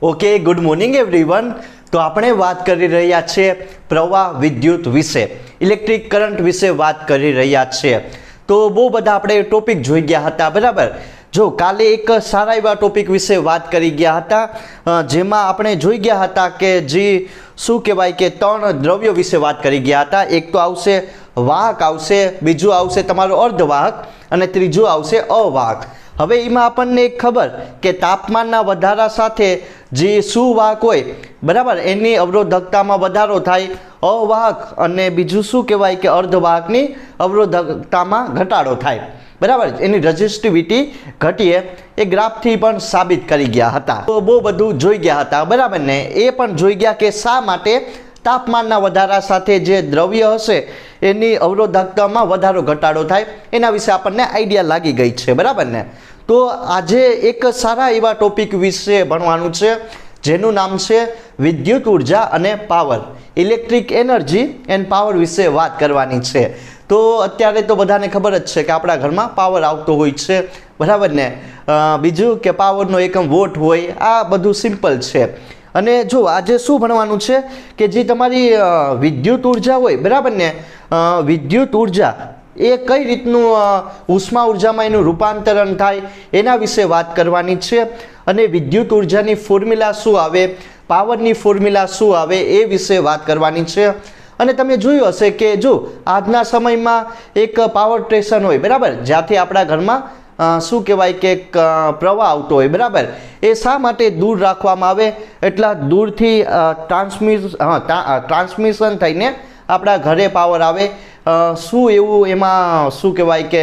Okay, good morning everyone. તો આપણે વાત કરી રહ્યા છીએ પ્રવાહ વિદ્યુત વિશે, ઇલેક્ટ્રિક કરંટ વિશે વાત કરી રહ્યા છીએ. તો બહુ બધા આપણે ટોપિક જોઈ ગયા હતા, બરાબર. જો કાલે એક સારા એવા ટોપિક વિશે વાત કરી ગયા હતા, જેમાં આપણે જોઈ ગયા હતા કે જે શું કહેવાય કે ત્રણ દ્રવ્યો વિશે વાત કરી ગયા હતા. એક તો આવશે વાહક આવશે, બીજું આવશે તમારો અર્ધવાહક અને ત્રીજું આવશે અવાહક. હવે એમાં આપણને એક ખબર કે તાપમાનના વધારા સાથે જે સુવાહક હોય, બરાબર, એની અવરોધકતામાં વધારો થાય, અવાહક અને બીજું શું કહેવાય કે અર્ધવાહકની અવરોધકતામાં ઘટાડો થાય, બરાબર, એની રેઝિસ્ટિવિટી ઘટીએ. એ ગ્રાફથી પણ સાબિત કરી ગયા હતા. તો બહુ બધું જોઈ ગયા હતા, બરાબર ને. એ પણ જોઈ ગયા કે શા માટે તાપમાનના વધારા સાથે જે દ્રવ્ય હશે એની અવરોધકતામાં વધારો ઘટાડો થાય, એના વિશે આપણને આઈડિયા લાગી ગઈ છે, બરાબર ને. તો આજે એક સારા એવા ટોપિક વિશે ભણવાનું છે, જેનું નામ છે વિદ્યુત ઉર્જા અને power, electric energy end power વિશે વાત કરવાની છે. તો અત્યારે તો બધાને ખબર જ છે કે આપણા ઘરમાં પાવર આવતો હોય છે, બરાબર ને. બીજું કે પાવરનો એકમ વોટ હોય, આ બધું સિમ્પલ છે. અને જો આજે શું ભણવાનું છે કે જે તમારી વિદ્યુત ઉર્જા હોય, બરાબર ને, વિદ્યુત ઉર્જા એ કઈ રીતનું ઉષ્મા ઉર્જામાં એનું રૂપાંતરણ થાય એના વિશે વાત કરવાની છે. અને વિદ્યુત ઉર્જાની ફોર્મ્યુલા શું આવે, પાવરની ફોર્મ્યુલા શું આવે, એ વિશે વાત કરવાની છે. અને તમે જોયું હશે કે જો આજના સમયમાં એક પાવર સ્ટેશન હોય, બરાબર, જ્યાંથી આપણા ઘરમાં શું કહેવાય કે પ્રવાહ આવતો હોય, બરાબર, એ શા માટે દૂર રાખવામાં આવે, એટલા દૂરથી ટ્રાન્સમિશન થઈને આપણા ઘરે પાવર આવે. શું એવું એમાં શું કહેવાય કે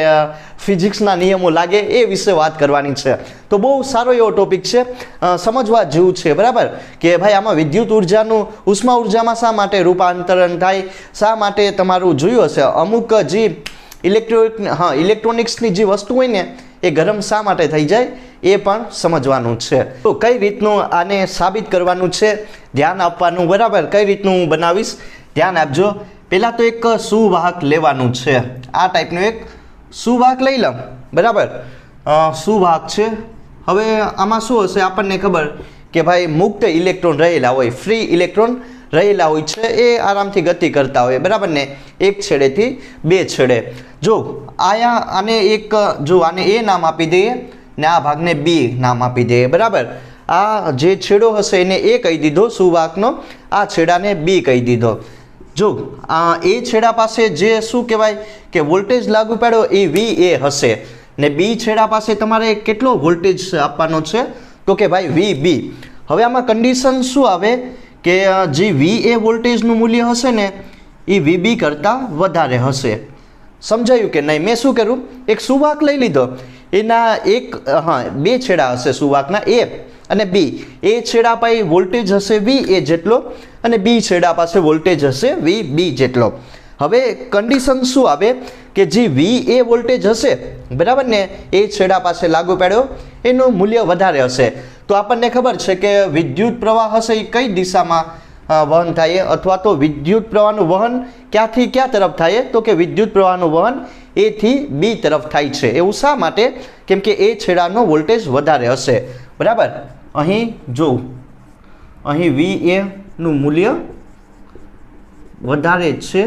ફિઝિક્સના નિયમો લાગે, એ વિશે વાત કરવાની છે. તો બહુ સારો એવો ટોપિક છે, સમજવા જેવું છે, બરાબર, કે ભાઈ આમાં વિદ્યુત ઉર્જાનું ઉષ્મા ઉર્જામાં શા માટે રૂપાંતરણ થાય, શા માટે તમારું જોયું હશે અમુક જે ઇલેક્ટ્રોનિક્સની જે વસ્તુ હોય ને એ ગરમ શા માટે થઈ જાય, એ પણ સમજવાનું છે. તો કઈ રીતનું આને સાબિત કરવાનું છે, ધ્યાન આપવાનું, બરાબર. કઈ રીતનું હું બનાવીશ, ધ્યાન આપજો. પહેલાં તો એક સુવાહક લેવાનું છે, આ ટાઈપનું એક સુવાહક લઈ લઉં, બરાબર. સુવાહક છે. હવે આમાં શું હશે, આપણને ખબર કે ભાઈ મુક્ત ઇલેક્ટ્રોન રહેલા હોય, ફ્રી ઇલેક્ટ્રોન રહેલા હોય છે, એ આરામથી ગતિ કરતા હોય, બરાબર ને, એક છેડેથી બે છેડે. જો આને એક, જો આને એ નામ આપી દઈએ ને આ ભાગને બી નામ આપી દઈએ, બરાબર. આ જે છેડો હશે એને એ કહી દીધો સુવાહકનો, આ છેડાને બી કહી દીધો. જો એ છેડા પાસે જે શું કહેવાય કે વોલ્ટેજ લાગુ પાડ્યો એ VA હશે, ને બી છેડા પાસે તમારે કેટલો વોલ્ટેજ આપવાનો છે, તો કે ભાઈ VB. હવે આમાં કન્ડિશન શું આવે કે જે VA વોલ્ટેજનું મૂલ્ય હશે ને એ VB કરતાં વધારે હશે. સમજાયું કે નહીં? મેં શું કરું, એક સુવાહક લઈ લીધો, એના એક બે છેડા હશે સુવાહકના, A અને B. એ છેડા પાસે વોલ્ટેજ હશે VA જેટલો અને બી છેડા પાસે વોલ્ટેજ હશે VB જેટલો. હવે કન્ડિશન શું આવે કે જે VA વોલ્ટેજ હશે, બરાબર ને, એ છેડા પાસે લાગુ પાડ્યો એનું મૂલ્ય વધારે હશે. તો આપણને ખબર છે કે વિદ્યુત પ્રવાહ હશે એ કઈ દિશામાં વહન થાય, અથવા તો વિદ્યુત પ્રવાહનું વહન ક્યાંથી ક્યાં તરફ થાય, તો કે વિદ્યુત પ્રવાહનું વહન A થી B તરફ થાય છે. એવું શા માટે? કેમ કે એ છેડાનો વોલ્ટેજ વધારે હશે, બરાબર. અહીં જો અહીં VA નું મૂલ્ય વધારે છે,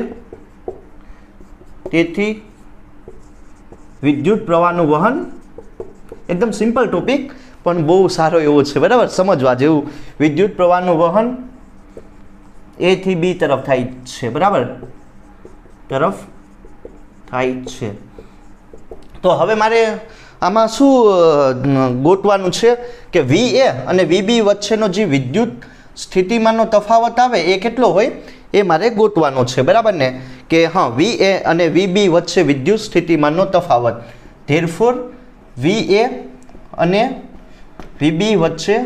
તેથી વિદ્યુત પ્રવાહનું વહન, એકદમ સિમ્પલ ટોપિક પણ બહુ સારો એવો છે, બરાબર, સમજવા જેવું. વિદ્યુત પ્રવાહનું વહન A થી B તરફ થાય છે, બરાબર, તરફ થાય છે. તો હવે મારે આમાં શું ગોતવાનું છે કે VA અને VB વચ્ચેનો જે વિદ્યુત સ્થિતિમાનનો તફાવત આવે એ કેટલો હોય, એ મારે ગોતવાનો છે, બરાબર ને. કે હા, VA અને VB વચ્ચે વિદ્યુત સ્થિતિમાનનો તફાવત, ધેરફોર VA અને VB વચ્ચે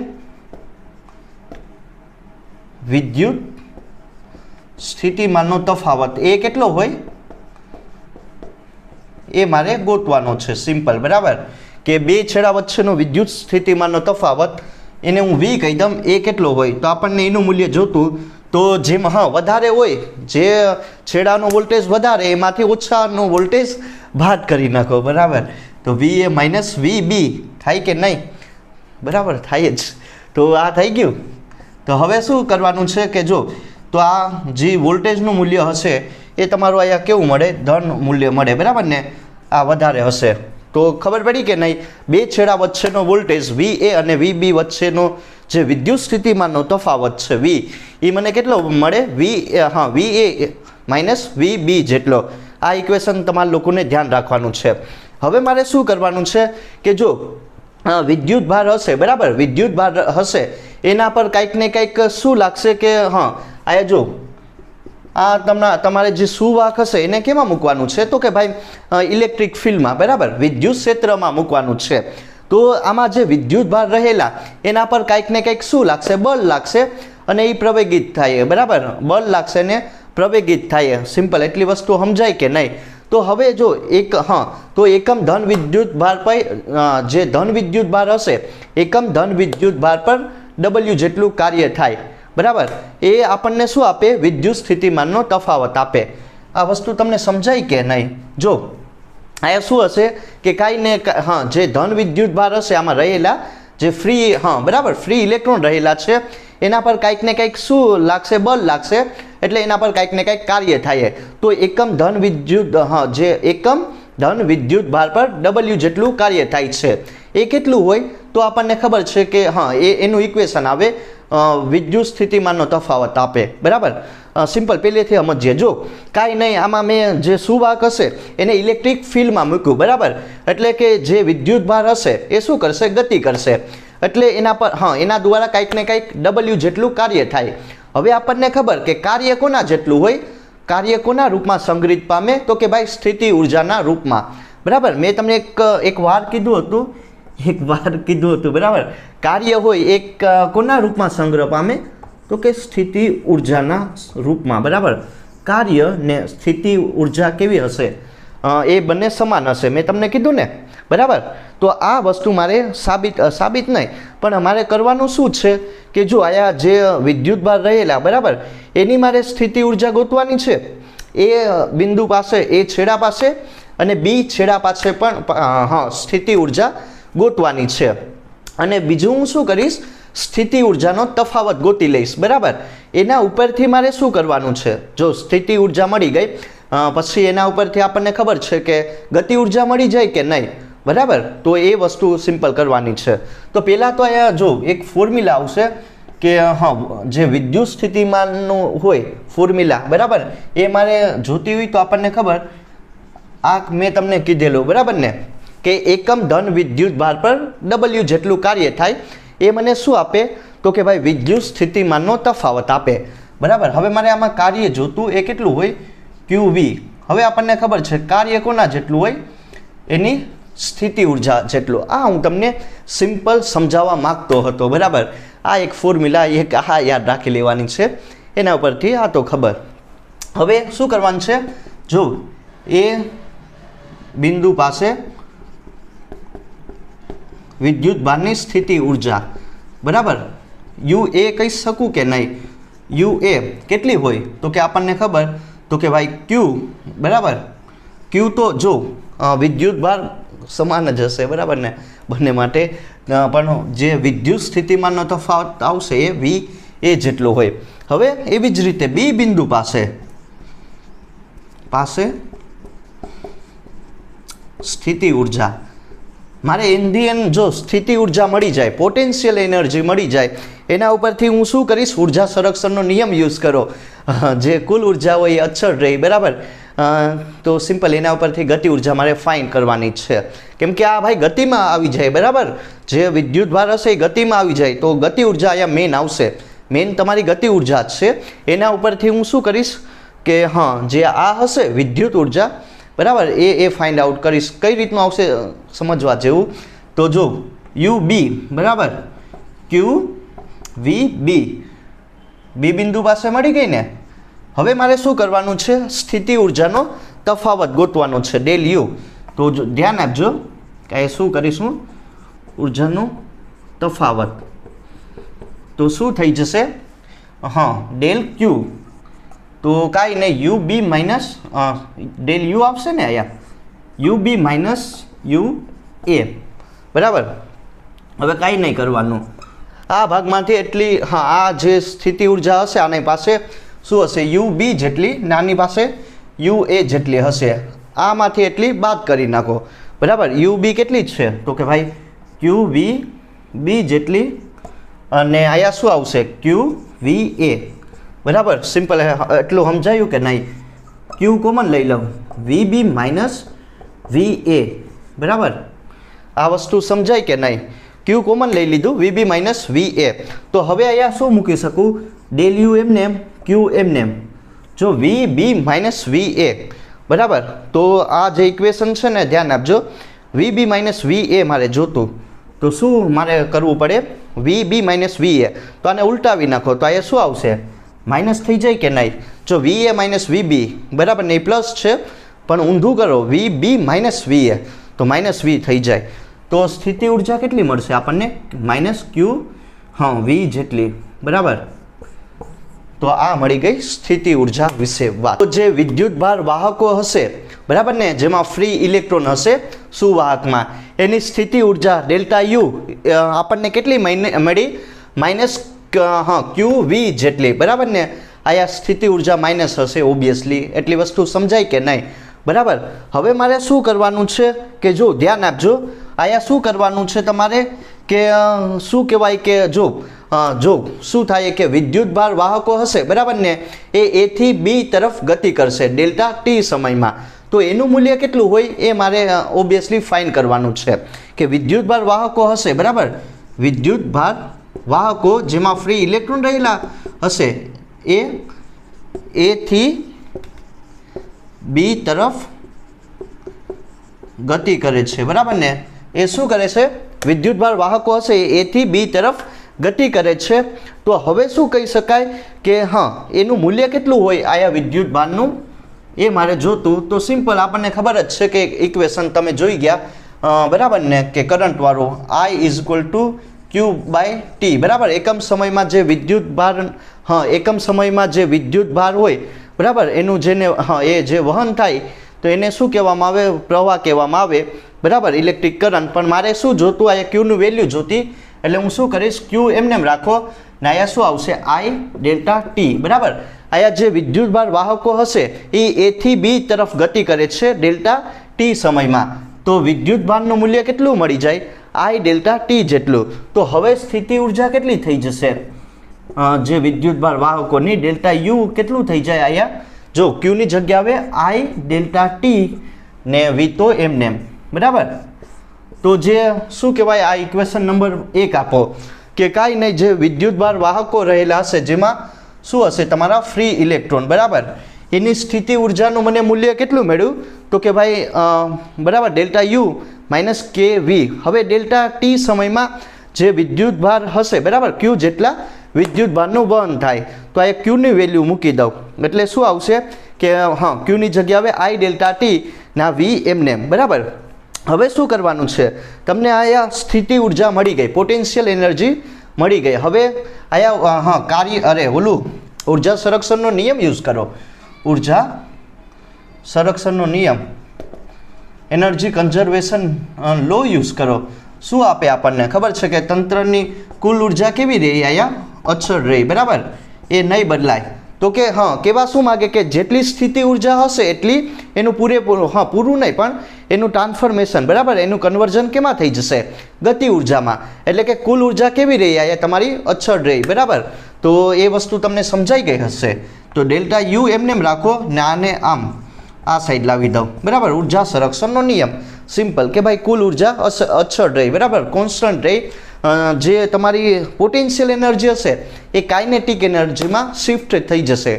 વિદ્યુત સ્થિતિમાનનો તફાવત એ કેટલો હોય, એ મારે ગોતવાનો છે. સિમ્પલ, બરાબર, કે બે છેડા વચ્ચેનો વિદ્યુત સ્થિતિમાનનો તફાવત એને હું V કહી દઉં, એ કેટલો હોય, તો આપણને એનું મૂલ્ય જોતું. તો જેમ વધારે હોય, જે છેડાનો વોલ્ટેજ વધારે એમાંથી ઓછાનો વોલ્ટેજ બાદ કરી નાખો, બરાબર. તો VA - VB થાય કે નહીં, બરાબર, થાય જ. તો આ થઈ ગયું. તો હવે શું કરવાનું છે કે જો તો આ જે વોલ્ટેજનું મૂલ્ય હશે એ તમારું અહીંયા કેવું મળે, ધન મૂલ્ય મળે, બરાબર ને, આ વધારે હશે. તો ખબર પડી કે નહીં, બે છેડા વચ્ચેનો વોલ્ટેજ VA અને VB વચ્ચેનો જે વિદ્યુત સ્થિતિમાનનો તફાવત છે V, એ મને કેટલો મળે, VA માઇનસ VB જેટલો. આ ઇક્વેશન તમારા લોકોને ધ્યાન રાખવાનું છે. હવે મારે શું કરવાનું છે કે જો વિદ્યુત ભાર હશે, બરાબર, વિદ્યુત ભાર હશે એના પર કંઈક ને કંઈક શું લાગશે કે અહીંયા જો આ તમારે જે સુવાહક હશે એને કેમાં મૂકવાનું છે, તો કે ભાઈ ઇલેક્ટ્રિક ફિલ્ડમાં, બરાબર, વિદ્યુત ક્ષેત્રમાં મૂકવાનું છે. તો આમાં જે વિદ્યુત ભાર રહેલા એના પર કંઈક ને કંઈક શું લાગશે, બળ લાગશે અને એ પ્રવેગિત થાય, બરાબર, બળ લાગશે ને પ્રવેગિત થાય. સિમ્પલ, એટલી વસ્તુ સમજાય કે નહીં. તો હવે જો તો એકમ ધન વિદ્યુત ભાર પર જે ધન વિદ્યુત ભાર હશે, એકમ ધન વિદ્યુત ભાર પર W જેટલું કાર્ય થાય, બરાબર, એ આપણને શું આપે, વિદ્યુત સ્થિતિમાનનો તફાવત આપે. આ વસ્તુ તમને સમજાય કે નહીં? જો અહીંયા શું હશે કે કાંઈ ને જે ધન વિદ્યુત ભાર હશે આમાં રહેલા જે ફ્રી બરાબર ફ્રી ઇલેક્ટ્રોન રહેલા છે એના પર કંઈક ને કંઈક શું લાગશે, બળ લાગશે, એટલે એના પર કંઈક ને કંઈક કાર્ય થાય. તો એકમ ધન વિદ્યુત જે એકમ ધન વિદ્યુત ભાર પર W જેટલું કાર્ય થાય છે એ કેટલું હોય, તો આપણને ખબર છે કે એનું ઇક્વેશન આવે વિદ્યુત સ્થિતિમાનનો તફાવત આપે, બરાબર. સિમ્પલ, પહેલેથી સમજીએ. જો કાંઈ નહીં, આમાં મેં જે સુવાહક હશે એને ઇલેક્ટ્રિક ફિલ્ડમાં મૂક્યું, બરાબર, એટલે કે જે વિદ્યુત ભાર હશે એ શું કરશે, ગતિ કરશે, એટલે એના પર એના દ્વારા કંઈક ને કંઈક W જેટલું કાર્ય થાય. હવે આપણને ખબર કે કાર્ય કોના જેટલું હોય, કાર્ય કોના રૂપમાં સંગ્રહિત પામે, તો કે ભાઈ સ્થિતિ ઉર્જાના રૂપમાં, બરાબર. મેં તમને એક વાર કીધું હતું, બરાબર, કાર્ય હોય એક કોના રૂપમાં સંગ્રહ પામે, તો કે સ્થિતિ ઉર્જાના રૂપમાં, બરાબર. કાર્ય ને સ્થિતિ ઉર્જા કેવી હશે, એ બંને સમાન હશે, મેં તમને કીધું ને, બરાબર. તો આ વસ્તુ મારે સાબિત નહીં પણ મારે કરવાનું શું છે કે જો આયા જે વિદ્યુત ભાર રહેલા, બરાબર, એની મારે સ્થિતિ ઉર્જા ગોતવાની છે. એ બિંદુ પાસે, એ છેડા પાસે અને બી છેડા પાસે પણ સ્થિતિ ઉર્જા ગોતવાની છે. અને બીજું હું શું કરીશ, સ્થિતિ ઉર્જાનો તફાવત ગોતી લઈશ, બરાબર. એના ઉપરથી મારે શું કરવાનું છે, જો સ્થિતિ ઉર્જા મળી ગઈ પછી એના ઉપરથી આપણને ખબર છે કે ગતિ ઉર્જા મળી જાય કે નહીં, બરાબર. તો એ વસ્તુ સિમ્પલ કરવાની છે. તો પહેલાં તો અહીંયા જો એક ફોર્મ્યુલા આવશે કે જે વિદ્યુત સ્થિતિમાનનું હોય ફોર્મ્યુલા, બરાબર, એ મારે જોતી હોય તો આપણને ખબર, આ મેં તમને કીધેલું, બરાબર ને, કે એકમ ધન વિદ્યુત ભાર પર W જેટલું કાર્ય થાય એ મને શું આપે, તો કે ભાઈ વિદ્યુત સ્થિતિમાનનો તફાવત આપે, બરાબર. હવે મારે આમાં કાર્ય જોતું એ કેટલું હોય, QV. હવે આપણને ખબર છે કાર્ય કોના જેટલું હોય, એની સ્થિતિ ઉર્જા જેટલું. આ હું તમને સિમ્પલ સમજાવવા માગતો હતો, બરાબર. આ એક ફોર્મ્યુલા એક યાદ રાખી લેવાની છે, એના ઉપરથી આ તો ખબર. હવે શું કરવાનું છે, જો એ બિંદુ પાસે વિદ્યુત ભારની સ્થિતિ ઉર્જા, બરાબર, UA કહી શકું કે નહીં, UA કેટલી હોય, તો કે આપણને ખબર, તો કે ભાઈ Q, બરાબર. Q તો જો વિદ્યુત ભાર સમાન જ હશે, બરાબર ને, બંને માટે, પણ જે વિદ્યુત સ્થિતિમાનનો તફાવત આવશે એ VA જેટલો હોય. હવે એવી જ રીતે બી બિંદુ પાસે સ્થિતિ ઉર્જા, મારે ઇન્ડિયન જો સ્થિતિ ઉર્જા મળી જાય, પોટેન્શિયલ એનર્જી મળી જાય, એના ઉપરથી હું શું કરીશ, ઉર્જા સંરક્ષણનો નિયમ યુઝ કરો, જે કુલ ઉર્જા હોય એ અચળ રહી, બરાબર. તો સિમ્પલ એના ઉપરથી ગતિ ઉર્જા મારે ફાઇન્ડ કરવાની છે, કેમ કે આ ભાઈ ગતિમાં આવી જાય, બરાબર. જે વિદ્યુત ભાર હશે એ ગતિમાં આવી જાય તો ગતિ ઉર્જા અહીંયા મેન આવશે, મેન તમારી ગતિ ઉર્જા જ છે. એના ઉપરથી હું શું કરીશ કે જે આ હશે વિદ્યુત ઉર્જા, બરાબર, એ ફાઇન્ડ આઉટ કરીશ. કઈ રીતનું આવશે સમજવા જેવું, તો જો UB, બરાબર, QVB, બી બિંદુ પાસે મળી ગઈ ને. હવે મારે શું કરવાનું છે, સ્થિતિ ઉર્જાનો તફાવત ગોતવાનો છે, ડેલ U. તો ધ્યાન આપજો કે શું કરીશું, ઉર્જાનું તફાવત, તો શું થઈ જશે, ડેલ Q. તો કાંઈ નહીં, UB માઇનસ ડેલ U આવશે ને અહીંયા, UB માઇનસ UA, બરાબર. હવે કાંઈ નહીં કરવાનું, આ ભાગમાંથી એટલી આ જે સ્થિતિ ઉર્જા હશે આની પાસે શું હશે UB જેટલી ને આની પાસે UA જેટલી હશે. આમાંથી એટલી બાદ કરી નાખો બરાબર. UB કેટલી છે તો કે ભાઈ QVB જેટલી અને અહીંયા શું આવશે QVA બરાબર. સિમ્પલ એટલું સમજાયું કે નહીં? Q કોમન લઈ લઉં VB માઇનસ VA બરાબર. આ વસ્તુ સમજાય કે નહીં? Q કોમન લઈ લીધું VB માઇનસ VA. તો હવે અહીંયા શું મૂકી શકું? ડેલ U એમને એમ Q એમને એમ. જો VB માઇનસ VA બરાબર. તો આ જે ઇક્વેશન છે ને ધ્યાન આપજો. VB માઇનસ VA મારે જોતું તો શું મારે કરવું પડે? VB minus VA. તો આને ઉલટાવી નાખો તો અહીંયા શું આવશે? માઇનસ થઈ જાય કે નહીં? જો VA માઇનસ VB બરાબર ને એ પ્લસ છે પણ ઊંધું કરો VB માઇનસ VA તો માઇનસ V થઈ જાય. તો સ્થિતિ ઉર્જા કેટલી મળશે આપણને? માઇનસ V જેટલી બરાબર. તો આ મળી ગઈ સ્થિતિ ઉર્જા વિશે વાત. તો જે વિદ્યુત ભાર વાહકો હશે બરાબર ને, જેમાં ફ્રી ઇલેક્ટ્રોન હશે સુવાહકમાં, એની સ્થિતિ ઉર્જા ડેલ્ટા U આપણને કેટલી મળી? માઇનસ QV જેટલી બરાબર ને. આયા સ્થિતિ ઉર્જા માઇનસ હશે ઓબ્વિયસલી. એટલી વસ્તુ સમજાય કે નહીં? બરાબર. હવે મારે શું કરવાનું છે કે જો ધ્યાન આપજો. આયા શું કરવાનું છે તમારે કે શું કહેવાય કે જો શું થાય કે વિદ્યુત ભાર વાહકો હશે બરાબર ને, એ A થી B તરફ ગતિ કરશે ડેલ્ટા T સમયમાં. તો એનું મૂલ્ય કેટલું હોય એ મારે ઓબ્વિયસલી ફાઇન્ડ કરવાનું છે કે વિદ્યુત ભાર વાહકો હશે બરાબર. વિદ્યુત ભાર વાહકો જેમાં ફ્રી ઇલેક્ટ્રોન રહેલા હશે એ A થી B તરફ ગતિ કરે છે બરાબર ને. એ શું કરે છે? વિદ્યુત ભાર વાહકો હશે એ A થી B તરફ ગતિ કરે છે. તો હવે શું કહી શકાય કે એનું મૂલ્ય કેટલું હોય આયા વિદ્યુત ભારનું એ મારે જોતું. તો સિમ્પલ આપણને ખબર જ છે કે ઇક્વેશન તમે જોઈ ગયા બરાબર ને કે કરંટ વાળું I is equal two Q/T બરાબર. એકમ સમયમાં જે વિદ્યુત ભાર એકમ સમયમાં જે વિદ્યુત ભાર હોય બરાબર એનું જેને એ જે વહન થાય તો એને શું કહેવામાં આવે? પ્રવાહ કહેવામાં આવે બરાબર. Electric current. પણ મારે શું જોતું? આયા Qનું વેલ્યુ જોતી. એટલે હું શું કરીશ? Q એમને રાખો ને આયા શું આવશે? I ડેલ્ટા T બરાબર. આયા જે વિદ્યુત ભાર વાહકો હશે એ A થી B તરફ ગતિ કરે છે ડેલ્ટા T સમયમાં. તો વિદ્યુત ભારનું મૂલ્ય કેટલું મળી જાય? I ડેલ્ટા T જેટલું. તો હવે સ્થિતિ ઉર્જા કેટલી થઈ જશે? જે વિદ્યુત ભાર વાહકોની ડેલ્ટા U કેટલું થઈ જાય? આયા જો Q ની જગ્યાએ I ડેલ્ટા T ને V તો એમને બરાબર. તો જે શું કહેવાય આ ઇક્વેશન નંબર 1 આપો કે કાંઈ નહીં, જે વિદ્યુત ભાર વાહકો રહેલા હશે જેમાં શું હશે? તમારા ફ્રી ઇલેક્ટ્રોન બરાબર. એની સ્થિતિ ઉર્જાનું મને મૂલ્ય કેટલું મળ્યું? તો કે ભાઈ બરાબર ડેલ્ટા U માઇનસ KV. હવે ડેલ્ટા T સમયમાં જે વિદ્યુત ભાર હશે બરાબર Q જેટલા વિદ્યુત ભારનું વહન થાય. તો આ Qની વેલ્યુ મૂકી દઉં એટલે શું આવશે કે Qની જગ્યાએ I ડેલ્ટા T ના V એમને બરાબર. હવે શું કરવાનું છે? તમને આયા સ્થિતિ ઉર્જા મળી ગઈ, પોટેન્શિયલ એનર્જી મળી ગઈ. હવે આયા ઉર્જા સંરક્ષણનો નિયમ યુઝ કરો. ઉર્જા સંરક્ષણનો નિયમ, એનર્જી કન્ઝર્વેશન લો યુઝ કરો. શું આપે આપણને ખબર છે કે તંત્રની કુલ ઉર્જા કેવી રહી? આયા અચળ રહી બરાબર. એ નહીં બદલાય. તો કે કેવા શું માગે કે જેટલી સ્થિતિ ઉર્જા હશે એટલી એનું પૂરેપૂરું પૂરું નહીં પણ એનું ટ્રાન્સફોર્મેશન બરાબર, એનું કન્વર્ઝન કેમાં થઈ જશે? ગતિ ઉર્જામાં. એટલે કે કુલ ઉર્જા કેવી રહી? આયા તમારી અચળ રહી બરાબર. તો એ વસ્તુ તમને સમજાઈ ગઈ હશે. તો ડેલ્ટા U એમને રાખો ને આને આમ આ સાઈડ લાવી દઉં બરાબર. ઉર્જા સંરક્ષણનો નિયમ સિમ્પલ કે ભાઈ કુલ ઉર્જા અચળ રહી બરાબર, કોન્સ્ટન્ટ રહી. જે તમારી પોટેન્શિયલ એનર્જી હશે એ કાઇનેટિક એનર્જીમાં શિફ્ટ થઈ જશે.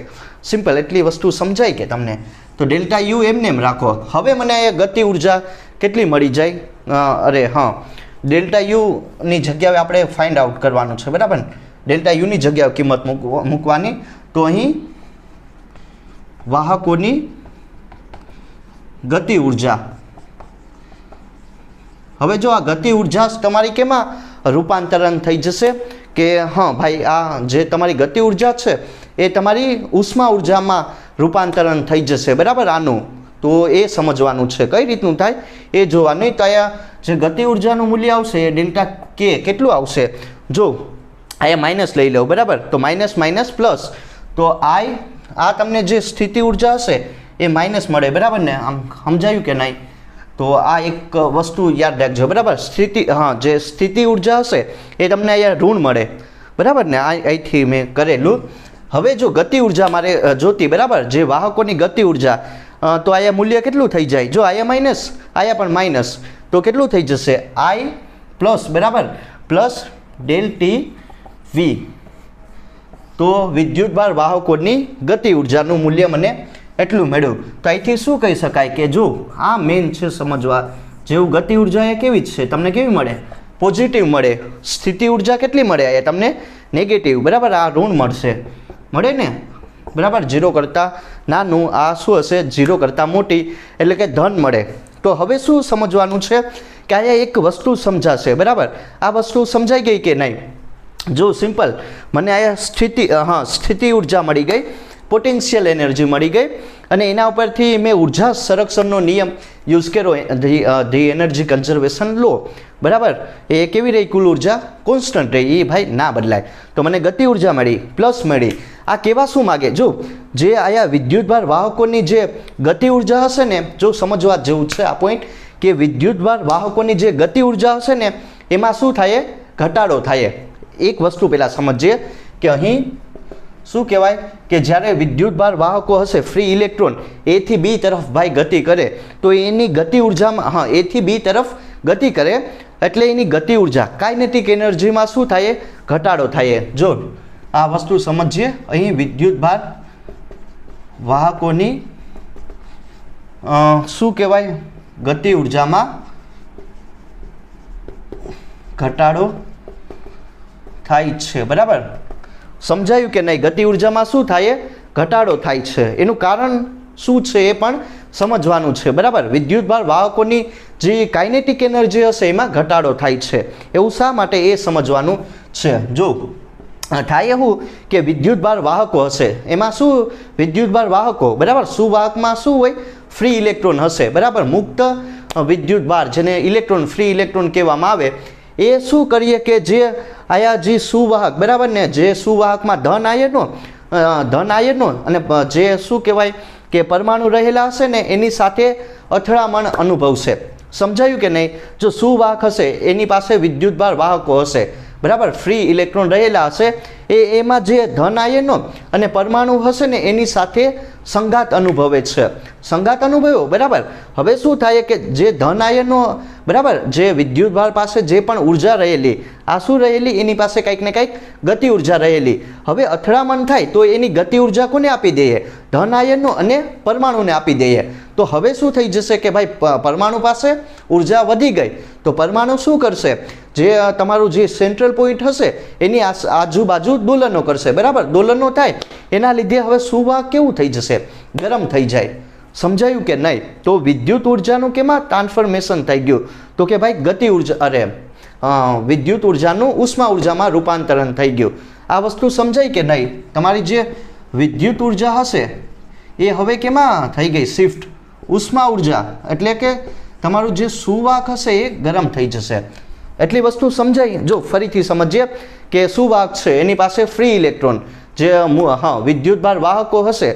સિમ્પલ એટલી વસ્તુ સમજાય કે તમને? તો ડેલ્ટા U એમને રાખો. હવે મને એ ગતિ ઉર્જા કેટલી મળી જાય? ડેલ્ટા U ની જગ્યાએ આપણે ફાઇન્ડ આઉટ કરવાનું છે બરાબર. ડેલ્ટા U ની જગ્યાએ કિંમત મૂકવાની. તો અહીં વાહકોની ગતિ ઉર્જા. હવે જો આ ગતિ ઉર્જા તમારી કેમાં રૂપાંતરણ થઈ જશે કે ભાઈ આ જે તમારી ગતિ ઉર્જા છે એ તમારી ઉષ્મા ઉર્જામાં રૂપાંતરણ થઈ જશે બરાબર. આનું તો એ સમજવાનું છે કઈ રીતનું થાય એ જોવાનું. તો અહીંયા જે ગતિ ઉર્જાનું મૂલ્ય આવશે એ ડેલ્ટા K કેટલું આવશે? જો અહીંયા માઇનસ લઈ લો, બરાબર. તો માઇનસ માઇનસ પ્લસ, તો આ તમને જે સ્થિતિ ઉર્જા હશે એ માઇનસ મળે, બરાબર ને? આમ સમજાયું કે નહીં? તો આ એક વસ્તુ યાદ રાખજો, બરાબર. જે સ્થિતિ ઉર્જા હશે એ તમને અહીંયા ઋણ મળે, બરાબર ને? અહીંથી મેં કરેલું. હવે જો ગતિ ઉર્જા મારે જોતી, બરાબર, જે વાહકોની ગતિ ઉર્જા, તો અહીંયા મૂલ્ય કેટલું થઈ જાય? જો અહીંયા માઇનસ, અહીંયા પણ માઇનસ, તો કેટલું થઈ જશે? I પ્લસ, બરાબર, પ્લસ ડેલ ટી વી. તો વિદ્યુતભાર વાહકોની ગતિ ઉર્જાનું મૂલ્ય મને એટલું મળ્યું. તો અહીંથી શું કહી શકાય કે જો આ મેઇન છે સમજવા જેવું, ગતિ ઉર્જા એ કેવી જ છે? તમને કેવી મળે? પોઝિટિવ મળે. સ્થિતિ ઉર્જા કેટલી મળે? એ તમને નેગેટિવ, બરાબર. આ ઋણ મળે ને, બરાબર. 0 કરતાં નાનું, આ શું હશે? 0 કરતાં મોટી, એટલે કે ધન મળે. તો હવે શું સમજવાનું છે કે અહીંયા એક વસ્તુ સમજાશે, બરાબર. આ વસ્તુ સમજાઈ ગઈ કે નહીં? જો સિમ્પલ, મને અહીંયા સ્થિતિ ઉર્જા મળી ગઈ, પોટેન્શિયલ એનર્જી મળી ગઈ, અને એના ઉપરથી મેં ઉર્જા સંરક્ષણનો નિયમ યુઝ કર્યો, ધી એનર્જી કન્ઝર્વેશન લો, બરાબર. એ કેવી રહી? કુલ ઉર્જા કોન્સ્ટન્ટ રહી, એ ભાઈ ના બદલાય. તો મને ગતિ ઉર્જા મળી, પ્લસ મળી. આ કેવા શું માગે? જો જે આયા વિદ્યુતભાર વાહકોની જે ગતિ ઉર્જા હશે ને, જો સમજવા જેવું છે આ પોઈન્ટ, કે વિદ્યુતભાર વાહકોની જે ગતિ ઉર્જા હશે ને એમાં શું થાય? ઘટાડો થાય. એક વસ્તુ પહેલાં સમજીએ કે અહીં શું કહેવાય કે જ્યારે વિદ્યુતભાર વાહકો હશે, ફ્રી ઇલેક્ટ્રોન એ થી બી તરફ ભાઈ ગતિ કરે, તો એની ગતિ ઉર્જામાં એ થી બી તરફ ગતિ કરે એટલે એની ગતિ ઉર્જા કાઇનેટિક એનર્જીમાં શું થાય? ઘટાડો થાય. જો આ વસ્તુ સમજીએ, અહીં વિદ્યુતભાર વાહકોની શું કહેવાય? ગતિ ઉર્જામાં ઘટાડો થાય છે, બરાબર. સમજાયું કે નહીં? ગતિ ઉર્જામાં શું થાય? ઘટાડો થાય છે. એનું કારણ શું છે એ પણ સમજવાનું છે, બરાબર. વિદ્યુતભાર વાહકોની જે કાઇનેટિક એનર્જી હશે એમાં ઘટાડો થાય છે. એવું શા માટે એ સમજવાનું છે. જો થાય એવું કે વિદ્યુતભાર વાહકો હશે, એમાં શું? વિદ્યુતભાર વાહકો, બરાબર. સુવાહકમાં શું હોય? ફ્રી ઇલેક્ટ્રોન હશે, બરાબર. મુક્ત વિદ્યુતભાર, જેને ઇલેક્ટ્રોન, ફ્રી ઇલેક્ટ્રોન કહેવામાં આવે, એ શું કરીએ કે જે આયા જે સુવાહક, બરાબર ને, જે સુવાહકમાં ધન આયનો અને જે શું કહેવાય કે પરમાણુ રહેલા હશે ને એની સાથે અથડામણ અનુભવશે. સમજાયું કે નહીં? જો સુવાહક હશે એની પાસે વિદ્યુતભાર વાહકો હશે, બરાબર, ફ્રી ઇલેક્ટ્રોન રહેલા હશે, એમાં જે ધન આયનો અને પરમાણુ હશે ને એની સાથે સંઘાત અનુભવે છે. સંઘાત અનુભવ્યો, બરાબર. હવે શું થાય કે જે ધન આયનો, બરાબર, જે વિદ્યુતભાર પાસે જે પણ ઉર્જા રહેલી, આ શું રહેલી? એની પાસે કંઈક ને કંઈક ગતિ ઉર્જા રહેલી. હવે અથડામણ થાય તો એની ગતિ ઉર્જા કોને આપી દઈએ? ધન આયનો અને પરમાણુને આપી દઈએ. તો હવે શું થઈ જશે કે ભાઈ પરમાણુ પાસે ઉર્જા વધી ગઈ, તો પરમાણુ શું કરશે? જે તમારું જે સેન્ટ્રલ પોઈન્ટ હશે એની આજુબાજુ દોલનો કરશે, બરાબર. દોલનો થાય એના લીધે હવે સુવાહક કેવું થઈ જશે? ગરમ થઈ જાય. સમજાયું કે નહીં? તો વિદ્યુત ઉર્જાનું કેમાં ટ્રાન્સફોર્મેશન થઈ ગયું? તો કે ભાઈ ગતિ ઉર્જા, વિદ્યુત ઉર્જાનું ઉષ્મા ઉર્જામાં રૂપાંતરણ થઈ ગયું. આ વસ્તુ સમજાય કે નહીં? તમારી જે વિદ્યુત ઉર્જા હશે એ હવે કેમાં થઈ ગઈ? શિફ્ટ ઉષ્મા ઉર્જા, એટલે કે તમારું જે સુવાહક હશે એ ગરમ થઈ જશે. એટલી વસ્તુ સમજાય. જો ફરીથી સમજીએ કે સુવાહક છે એની પાસે ફ્રી ઇલેક્ટ્રોન, જે વિદ્યુતભાર વાહકો હશે,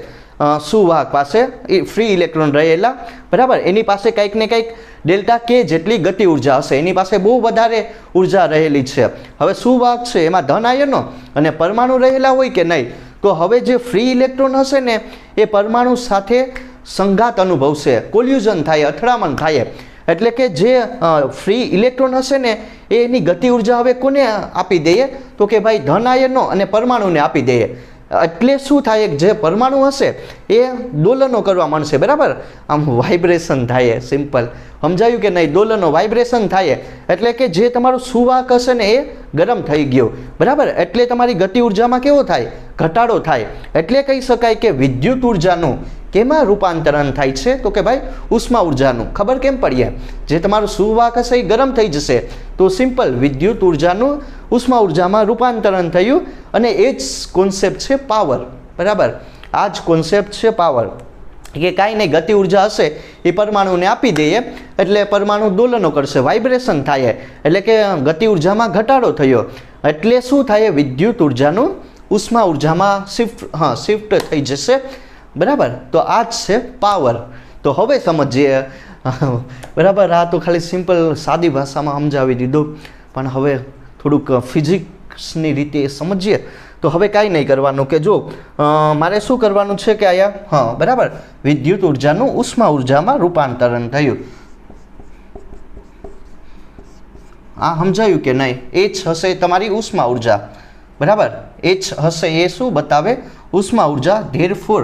સુવાહક પાસે એ ફ્રી ઇલેક્ટ્રોન રહેલા, બરાબર. એની પાસે કંઈક ને કંઈક ડેલ્ટા કે જેટલી ગતિ ઉર્જા હશે, એની પાસે બહુ વધારે ઉર્જા રહેલી છે. હવે સુવાહક છે એમાં ધન આયનો અને પરમાણુ રહેલા હોય કે નહીં? તો હવે જે ફ્રી ઇલેક્ટ્રોન હશે ને એ પરમાણુ સાથે સંઘાત અનુભવશે, કોલ્યુઝન થાય, અથડામણ થાય. એટલે કે જે ફ્રી ઇલેક્ટ્રોન હશે ને એની ગતિ ઉર્જા હવે કોને આપી દઈએ? તો કે ભાઈ ધન આયનો અને પરમાણુને આપી દઈએ. એટલે શું થાય? જે પરમાણુ હશે એ દોલનો કરવા માંડશે, બરાબર. આમ વાઇબ્રેશન થાય. સિમ્પલ. સમજાયું કે નહીં? દોલનો, વાઇબ્રેશન થાય. એટલે કે જે તમારું સુવાહક હશે ને એ ગરમ થઈ ગયો, બરાબર. એટલે તમારી ગતિ ઉર્જામાં કેવો થાય? ઘટાડો થાય. એટલે કહી શકાય કે વિદ્યુત ઉર્જાનું કેમાં રૂપાંતરણ થાય છે? તો કે ભાઈ ઉષ્મા ઉર્જાનું. ખબર કેમ પડીએ? જે તમારું સુવાહક હશે એ ગરમ થઈ જશે, તો સિમ્પલ વિદ્યુત ઉર્જાનું ઉષ્મા ઉર્જામાં રૂપાંતરણ થયું. અને એ જ કોન્સેપ્ટ છે પાવર, બરાબર. આ જ કોન્સેપ્ટ છે પાવર, કે કાંઈ નહીં, ગતિ ઉર્જા હશે એ પરમાણુને આપી દઈએ એટલે પરમાણુ દોલનો કરશે, વાઇબ્રેશન થાય, એટલે કે ગતિ ઉર્જામાં ઘટાડો થયો. એટલે શું થાય, વિદ્યુત ઉર્જાનું ઉષ્મા ઉર્જામાં શિફ્ટ થઈ જશે, બરાબર. તો આ જ છે પાવર. તો હવે સમજીએ, બરાબર. આ તો ખાલી સિમ્પલ સાદી ભાષામાં સમજાવી દીધું, પણ હવે થોડુંક ફિઝિક્સની રીતે સમજીએ. તો હવે કાંઈ નહીં કરવાનું, કે જો મારે શું કરવાનું છે કે અહીંયા બરાબર વિદ્યુત ઉર્જાનું ઉષ્મા ઉર્જામાં રૂપાંતરણ થયું. આ સમજાયું કે નહીં? H હશે તમારી ઉષ્મા ઉર્જા, બરાબર. H હશે એ શું બતાવે? ઉષ્મા ઉર્જા. ધેરફોર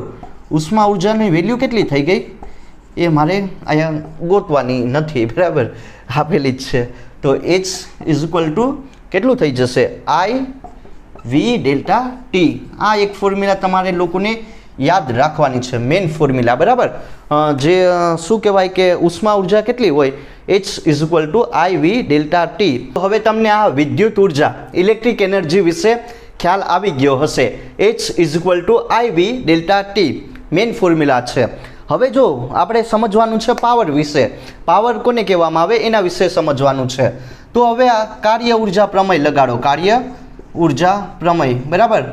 ઉષ્મા ઉર્જાની વેલ્યુ કેટલી થઈ ગઈ એ મારે અહીંયા ગોતવાની નથી, બરાબર, આપેલી જ છે. તો H ઇઝ ઇક્વલ ટુ કેટલું થઈ જશે? IV delta T. આ એક ફોર્મ્યુલા તમારે લોકોને યાદ રાખવાની છે, મેઇન ફોર્મ્યુલા, બરાબર. જે શું કહેવાય કે ઉષ્મા ઉર્જા કેટલી હોય? H is equal to IV delta T. હવે તમને આ વિદ્યુત ઉર્જા ઇલેક્ટ્રિક એનર્જી વિશે ખ્યાલ આવી ગયો હશે. H is equal to IV delta T main formula છે. હવે જો આપણે સમજવાનું છે પાવર વિશે. પાવર કોને કહેવામાં આવે એના વિશે સમજવાનું છે. તો હવે આ કાર્ય ઉર્જા પ્રમેય લગાડો. કાર્ય ઉર્જા પ્રમેય, બરાબર,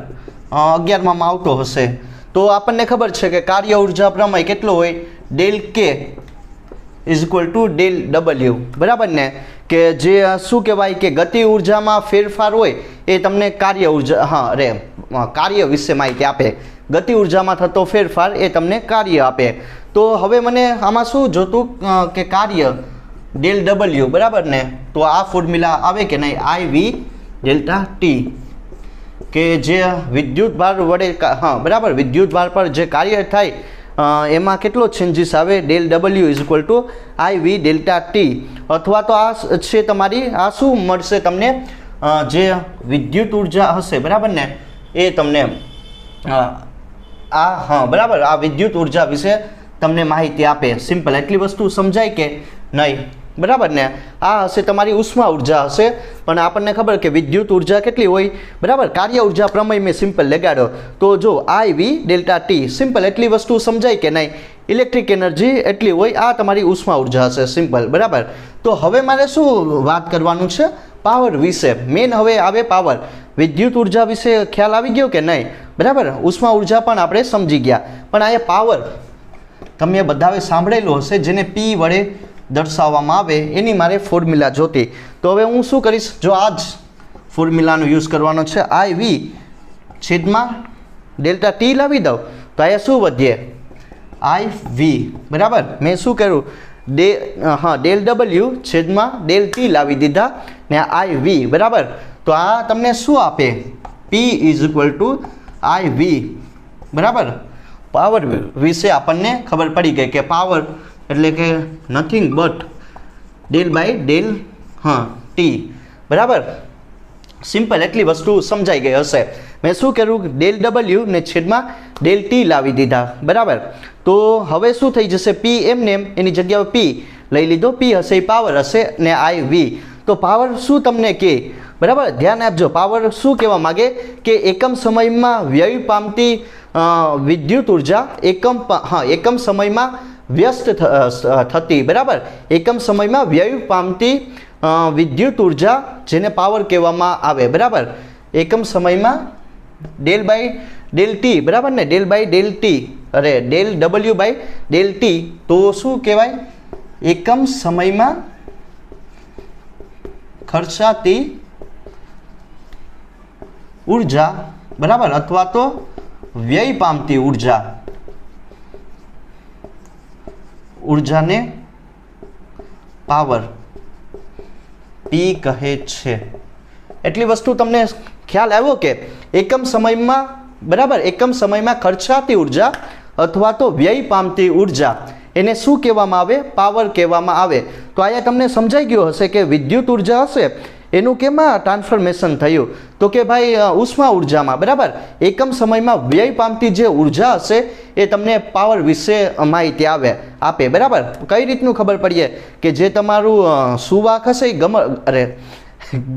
11માં આવતો હશે. તો આપણને ખબર છે કે કાર્ય ઉર્જા પ્રમેય કેટલો હોય? ડેલ કે is equal two del W, બરાબર ને. કે જે શું કહેવાય કે ગતિ ઉર્જામાં ફેરફાર હોય એ તમને કાર્ય ઉર્જા કાર્ય વિશે માહિતી આપે. ગતિ ઉર્જામાં થતો ફેરફાર એ તમને કાર્ય આપે. તો હવે મને આમાં શું જોતું કે કાર્ય ડેલ ડબલ્યુ, બરાબર ને. તો આ ફોર્મ્યુલા આવે કે નહીં? IV ડેલ્ટા ટી, કે જે વિદ્યુત ભાર વડે બરાબર વિદ્યુત ભાર પર જે કાર્ય થાય એમાં કેટલો ચેન્જીસ આવે? Del W is equal to IV delta T. અથવા તો આ છે તમારી, આ શું મળશે તમને? જે વિદ્યુત ઉર્જા હશે, બરાબર ને, એ તમને બરાબર આ વિદ્યુત ઉર્જા વિશે તમને માહિતી આપે. સિમ્પલ. એટલી વસ્તુ સમજાય કે નહીં? બરાબર ને. આ હશે તમારી ઉષ્મા ઉર્જા હશે, પણ આપણને ખબર કે વિદ્યુત ઉર્જા કેટલી હોય, બરાબર. કાર્ય ઉર્જા પ્રમેય મેં સિમ્પલ લગાડો. તો જો IV ડેલ્ટા ટી, સિમ્પલ. એટલી વસ્તુ સમજાય કે નહીં? ઇલેક્ટ્રિક એનર્જી એટલી હોય, આ તમારી ઉષ્મા ઉર્જા હશે, સિમ્પલ, બરાબર. તો હવે મારે શું વાત કરવાનું છે? પાવર વિશે. મેન હવે આવે પાવર. વિદ્યુત ઉર્જા વિશે ખ્યાલ આવી ગયો કે નહીં? બરાબર. ઉષ્મા ઉર્જા પણ આપણે સમજી ગયા, પણ અહીંયા પાવર તમે બધાએ સાંભળેલું હશે, જેને P વડે દર્શાવવામાં આવે એની મારે ફોર્મ્યુલા જોતી. તો હવે હું શું કરીશ? જો આ જ ફોર્મ્યુલાનો યુઝ કરવાનો છે. IV છેદમાં ડેલ્ટા ટી લાવી દઉં તો અહીંયા શું વધીએ? IV, બરાબર. મેં શું કર્યું? ડેલ ડબલ્યુ છેદમાં ડેલ ટી લાવી દીધા ને IV, બરાબર. તો આ તમને શું આપે? P is equal to IV, બરાબર. પાવર વિશે આપણને ખબર પડી ગઈ કે પાવર એટલે કે nothing but del by del t, બરાબર. સિમ્પલ. એટલી વસ્તુ સમજાઈ ગઈ હશે. મેં શું કર્યું? ડેલ ડબલ્યુ ને છેદમાં ડેલ ટી લાવી દીધા, બરાબર. તો હવે શું થઈ જશે? P એમને એમ એની જગ્યાએ P લઈ લીધો. P હશે એ પાવર હશે ને IV. તો પાવર શું તમને કહે? બરાબર, ધ્યાન આપજો. પાવર શું કહેવા માગે કે એકમ સમયમાં વ્યય પામતી વિદ્યુત ઉર્જા એકમ સમયમાં વ્યસ્ત થતી, બરાબર. એકમ સમયમાં વ્યય પામતી વિદ્યુત ઉર્જા જેને પાવર કહેવામાં આવે, બરાબર. એકમ સમયમાં ડેલ બાય ડેલ ટી, બરાબર ને. Del by del t, del W by del t. તો શું કહેવાય? એકમ સમયમાં ખર્ચાતી ઉર્જા, બરાબર, અથવા તો વ્યય પામતી ઉર્જાને પાવર P કહે છે. એટલી વસ્તુ તમને ખ્યાલ આવ્યો કે એકમ સમયમાં, બરાબર, એકમ સમયમાં ખર્ચાતી ઉર્જા અથવા તો વ્યય પામતી ઉર્જા એને શું કહેવામાં આવે? પાવર કહેવામાં આવે. તો અહીંયા તમને સમજાઈ ગયો હશે કે વિદ્યુત ઉર્જા હશે એનું કેમાં ટ્રાન્સફોર્મેશન થયું? તો કે ભાઈ ઉષ્મા ઉર્જામાં, બરાબર. એકમ સમયમાં વ્યય પામતી જે ઉર્જા હશે એ તમને પાવર વિશે માહિતી આપે, બરાબર. કઈ રીતનું ખબર પડીએ? કે જે તમારું સુવાહક હશે એ